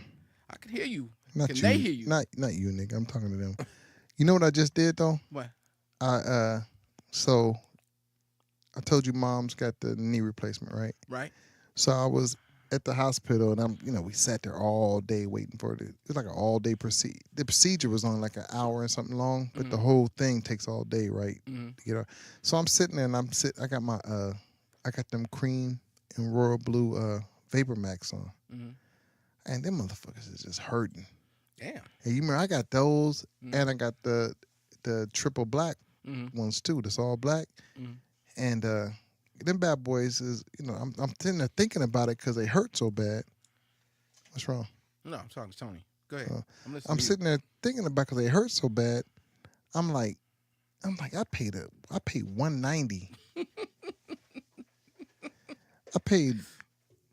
I can hear you. Not Can you. they hear you? Not you, nigga. I'm talking to them. You know what I just did though? What? So I told you mom's got the knee replacement, right? Right? So I was at the hospital and we sat there all day waiting for it. It was like an all day procedure. The procedure was on like an hour and something long, but the whole thing takes all day, right? Mm-hmm. To get her. So I'm sitting there and I got my I got them cream and royal blue Vapor Max on. Mm-hmm. And them motherfuckers is just hurting. Damn. And you remember I got those and I got the triple black Mm-hmm. ones too. That's all black. Mhm. And them bad boys is, I'm sitting there thinking about it because they hurt so bad. What's wrong? No, I'm talking to Tony. Go ahead. I'm listening. I'm to you. sitting there thinking about because they hurt so bad. I'm like, I paid $190.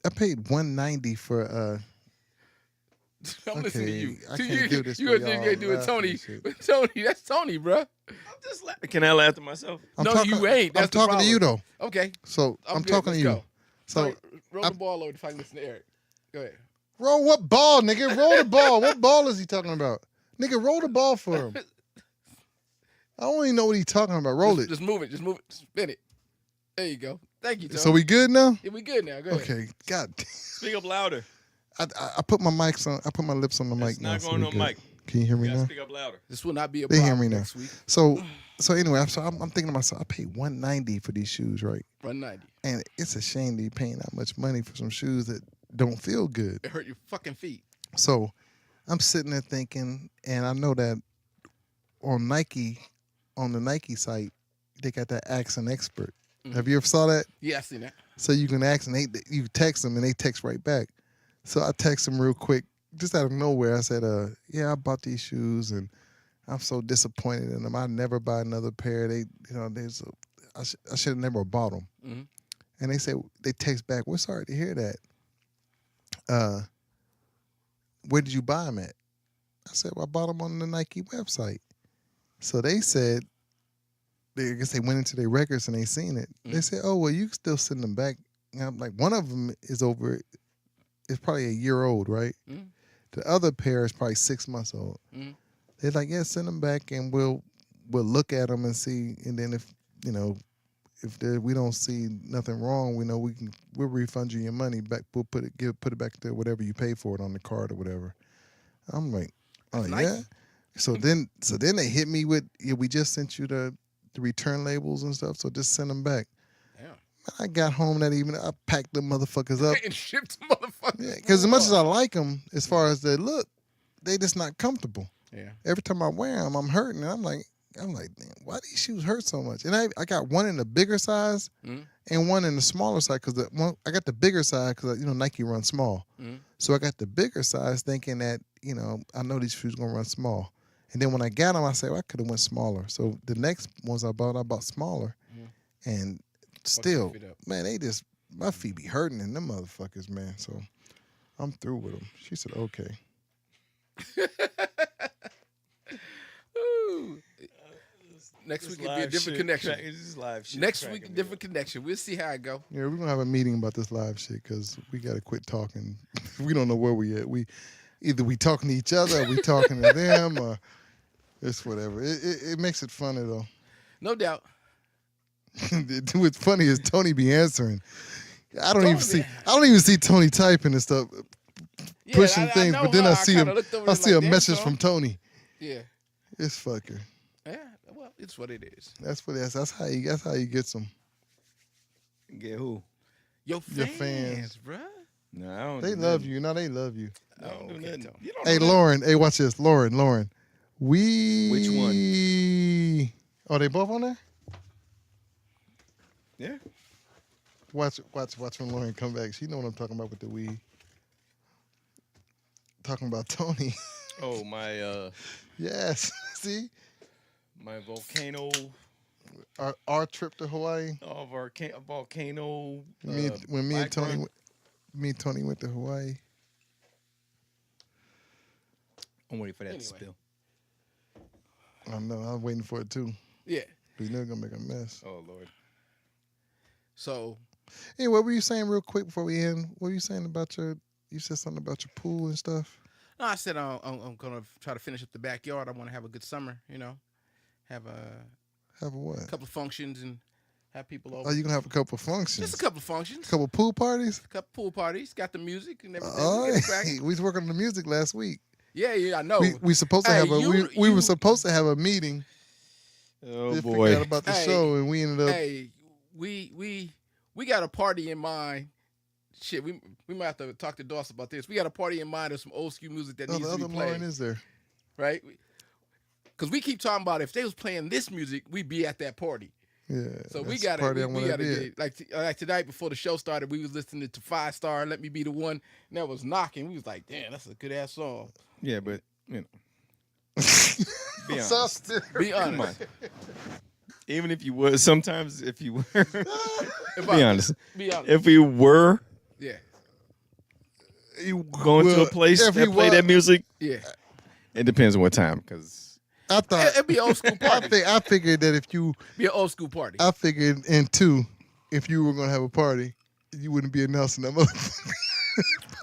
I paid $190 for I'm listening to you. I To can't do this. You for gonna y'all do it, laughing Tony. and shit. Tony, that's Tony, bro. Can I laugh to myself? No, you ain't. That's I'm talking to you problem. though. Okay. So I'm good. talking to Let's you. go. So Tony, roll the ball over if I can listen to Eric. Go ahead. roll what ball, nigga? Roll the ball. What ball is he talking about? Nigga, roll the ball for him. I don't even know what he's talking about. Roll it. Just move it. Just move it. Spin it. There you go. Thank you, Tony. So we good now? Yeah, we good now. Go ahead. Okay. God. Speak up louder. I put my mics on. I put my lips on the mic It's now. not so going we on good. mic. Can you hear me You gotta now? speak up louder. This will not be a They hear problem me now. next week. So anyway, I'm thinking to myself, I paid $190 for these shoes, right? 190. And it's a shame to be paying that much money for some shoes that don't feel good. It hurt your fucking feet. So I'm sitting there thinking, and I know that on the Nike site, they got that Ask an Expert. Mhm. Have you ever saw that? Yeah, I seen that. So you can ask and you text them and they text right back. So I text them real quick, just out of nowhere. I said, yeah, I bought these shoes and I'm so disappointed in them. I never buy another pair. I should have never bought them. Mhm. And they text back, we're sorry to hear that. Where did you buy them at? I said, well, I bought them on the Nike website. So they said, I guess they went into their records and they seen it. Mm. They said, oh, well, you can still send them back. And I'm like, one of them is it's probably a year old, right? Mm. The other pair is probably 6 months old. Mm. They're like, yeah, send them back and we'll look at them and see. And then if we don't see nothing wrong, we'll refund you your money back. We'll put it back to whatever you paid for it on the card or whatever. I'm like, oh That's yeah. Nike. So then they hit me with, yeah, we just sent you the return labels and stuff, so just send them back. Damn. I got home that evening, I packed them motherfuckers up. And shipped the motherfuckers. Yeah, because as much as I like them, as far as they look, they just not comfortable. Yeah. Every time I wear them, I'm hurting. And I'm like, damn, why these shoes hurt so much? And I got one in the bigger size Mhm. and one in the smaller size because I got the bigger size because Nike runs small. Mhm. So I got the bigger size thinking that I know these shoes gonna run small. And then when I got them, I said, well, I could have went smaller. So the next ones I bought smaller. Mhm. And still, feet up. man, my feet be hurting in them motherfuckers, man. So I'm through with them. She said, okay. Ooh. Next week it'll be a different connection. This is live shit. Next cracking week, me different up. connection. We'll see how it go. Yeah, we're going to have a meeting about this live shit because we got to quit talking. We don't know where we at. Either we talking to each other or we talking to them or it's whatever. It makes it funny, though. No doubt. What's funny is Tony be answering. I don't even see Tony typing and stuff, Yeah, pushing I things. know But then her. I see kinda looked over I and see like, a damn, message son. from Tony. Yeah. It's fucker. Yeah. Well, it's what it is. That's how you get them. Get who? Your fans, Your fans. bruh. No, I don't. They do love nothing. you. No, they love you. I don't do okay, nothing. Tony. You don't Hey, do nothing. Lauren. Hey, watch this. Lauren. Which one? Oh, they both on there? Yeah. Watch when Lauren come back. She know what I'm talking about with the weed. Talking about Tony. Oh, my Yes. See? my volcano. Our trip to Hawaii. Volcano. When me and bike Tony run. me and Tony went to Hawaii. I'm waiting for that Anyway. to spill. I know. I'm waiting for it too. Yeah. But you know gonna make a mess. Oh Lord. So Hey, what were you saying real quick before we end? What were you saying about you said something about your pool and stuff? no, I said I'm gonna try to finish up the backyard. I want to have a good summer. Have a Have a what? couple of functions and have people over. Oh, you gonna have a couple of functions? Just a couple of functions. couple of pool parties? Couple pool parties. Got the music and everything. Oh, We get it cracking. we was working on the music last week. Yeah, I know. We supposed to Hey, have we you- were supposed to have a meeting. Oh They boy. figured out about the Hey, show and we ended up. Hey, we got a party in mind. Shit, we might have to talk to Dawson about this. We got a party in mind of some old school music that Oh, needs the to other be Lauren played, is there. right? Because we keep talking about if they was playing this music, we'd be at that party. Yeah. So we that's got the party I to wanna get be it. Like tonight before the show started, we was listening to 5 Star, Let Me Be the One, and that was knocking. We was like, damn, that's a good ass song. Yeah, but you know. at. Be So honest. still- Be Come honest. on. Even if you were, sometimes if you were, If be honest. Be honest. If we were, Yeah. going to a place that play that music? Yeah. It depends on what time, because I thought It'd be an old school party. I figured that if you, Be an old school party. I figured in two, if you were gonna have a party, you wouldn't be announcing that motherfucker.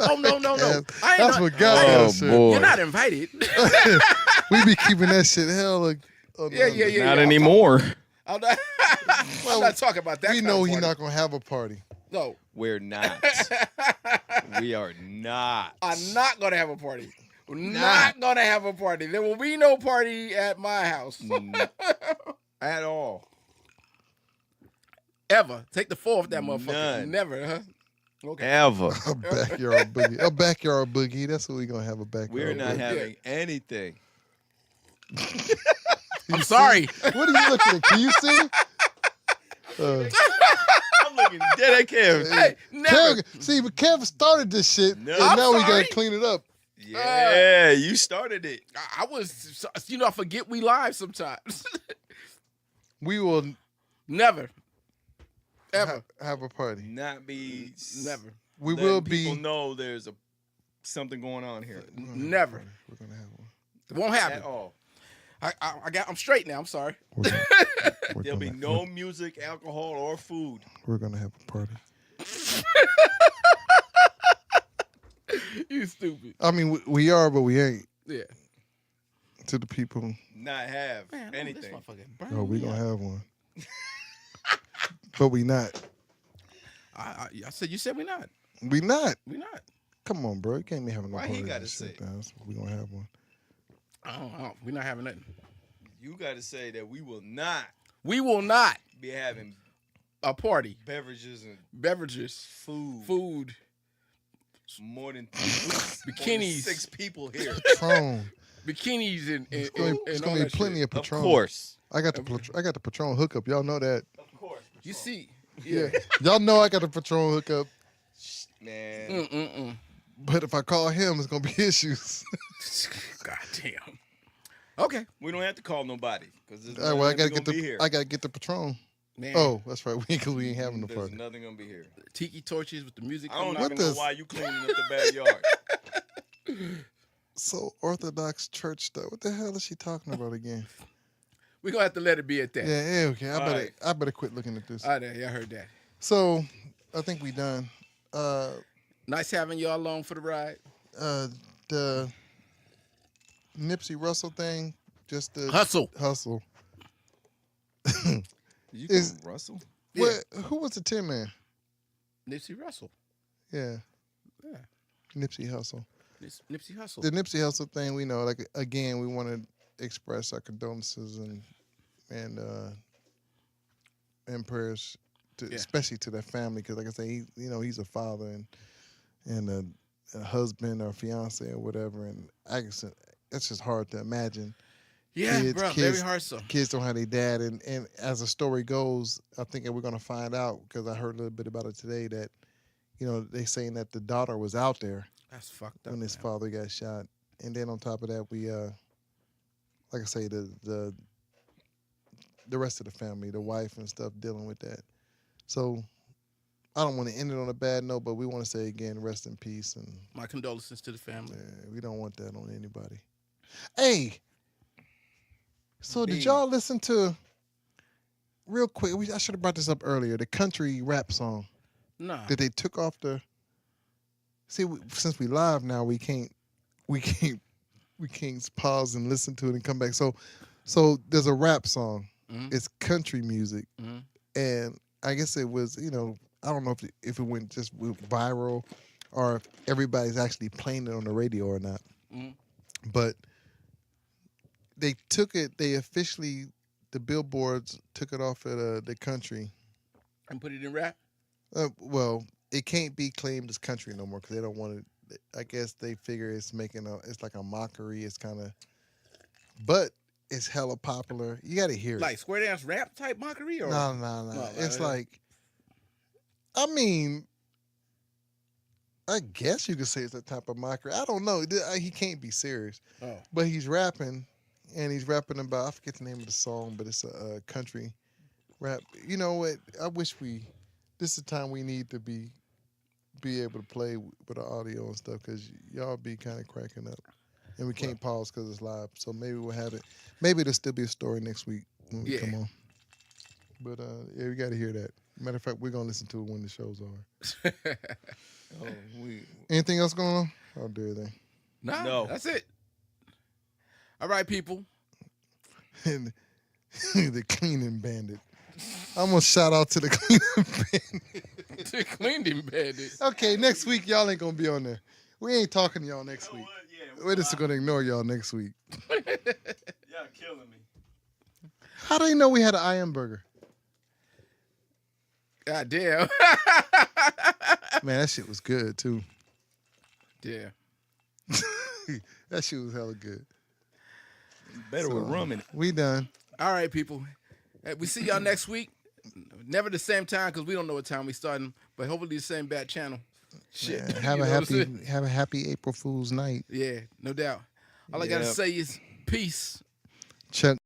Oh no. I ain't That's not- what goddamn Oh, shit. boy. You're not invited. We be keeping that shit hella. Yeah. not anymore. I'm not, I'm not talking about that. We know he's he's not gonna have a party. No, We're not. We are not. I'm not gonna have a party. We're not gonna have a party. There will be no party at my house At all. ever. Take the four off that motherfucker. None. Never, huh? Okay. Ever. A backyard boogie. A backyard boogie. That's what we gonna have, a backyard. We're not boogie. having anything. I'm sorry. What are you looking at? Can you see? I'm looking dead at Kev. Hey, never. See, but Kev started this shit, No. and I'm now we sorry. gotta clean it up. Yeah, you started it. I was, I forget we live sometimes. We will Never. Ever. have a party. Not be. Never. We letting will people be. know there's something going on here. Never. We're gonna have one. It won't happen. At all. I'm straight now. I'm sorry. We're There'll be gonna- no music, alcohol, or food. We're gonna have a party. You stupid. I mean, we are, but we ain't. Yeah. To the people, Not have Man, anything. This motherfucker burn oh, we me gonna up. have one. But we not. I said, you said we not. We not. We not. Come on, bro. You can't be having no Why he parties gotta and shit, say? man. We gonna have one. We're not having nothing. You got to say that we will not We will not be having a party. beverages and Beverages, food. More than Bikinis. 6 people here. Patron. bikinis, and It's all gonna be that plenty shit. of Patron. Of course. I got the Patron hookup. Y'all know that. Of course. You see, Yeah. Y'all know I got the Patron hookup. Man. But if I call him, it's gonna be issues. God damn. Okay, We don't have to call nobody. Because All right, well, I gotta get be here. the Patron. man. Oh, that's right. We ain't having the There's party. nothing going to be here. Tiki torches with the music. I don't coming What even know does- why you cleaning up the backyard. So Orthodox church stuff. What the hell is she talking about again? We're gonna have to let it be at that. Yeah, okay. All right. I better quit looking at this. All right, yeah, I heard that. So I think we done. Nice having y'all along for the ride. The Nipsey Russell thing, just the Hustle. hustle. You Is- call Russell? Yeah. What? Who was the Tin Man? Nipsey Russell. Yeah, Yeah. Nipsey Hustle. Nipsey Hustle. The Nipsey Hustle thing, we know. Like again, we want to express our condolences and prayers, Yeah. especially to that family, because like I say, he's a father and a husband or fiance or whatever, and I guess it's just hard to imagine. yeah, kids- bro. kids- Very hard so. Kids don't have their dad, and as the story goes, I think that we're gonna find out, because I heard a little bit about it today, that they saying that the daughter was out there That's fucked up. when his man. father got shot, and then on top of that, we like I say, the rest of the family, the wife and stuff, dealing with that. So I don't want to end it on a bad note, but we want to say again, rest in peace, and My condolences to the family. we don't want that on anybody. Hey, so did B. y'all listen to, real quick, I should have brought this up earlier, the country rap song Nah. that they took off the, since we live now, we can't pause and listen to it and come back. So there's a rap song. Mhm. It's country music, Mhm. and I guess it was, I don't know if it went just viral or if everybody's actually playing it on the radio or not. Mhm. But they took it. They officially, the billboards took it off at the country. And put it in rap. Well, it can't be claimed as country no more because they don't want it. I guess they figure it's it's like a mockery. It's kind of, but it's hella popular. You got to hear it. Like square dance rap type mockery or No. No, It's like- like, I mean, I guess you could say it's a type of mockery. I don't know. He can't be serious, oh. but he's rapping, and he's rapping about, I forget the name of the song, but it's a country rap. You know what? I wish this is the time we need to be be able to play with the audio and stuff because y'all be kind of cracking up, and we can't pause because it's live. So maybe we'll have it. Maybe there'll still be a story next week when we come on. But yeah, we got to hear that. Matter of fact, we're gonna listen to it when the shows are. Anything else going on? I'll do everything. No, that's it. All right, people. And the cleaning bandit. I'm gonna shout out to the cleaning bandit. The cleaning bandit. Okay, next week y'all ain't gonna be on there. We ain't talking to y'all next week. We're just gonna ignore y'all next week. Y'all killing me. How do you know we had an iron burger? God damn. Man, that shit was good too. Yeah. That shit was hella good. Better with rum in it. We done. All right, people. We see y'all next week. Never the same time because we don't know what time we starting, but hopefully the same bad channel. Shit. Man, have You a know what I'm happy saying? have a happy April Fool's night. Yeah, no doubt. All I gotta say is peace. Check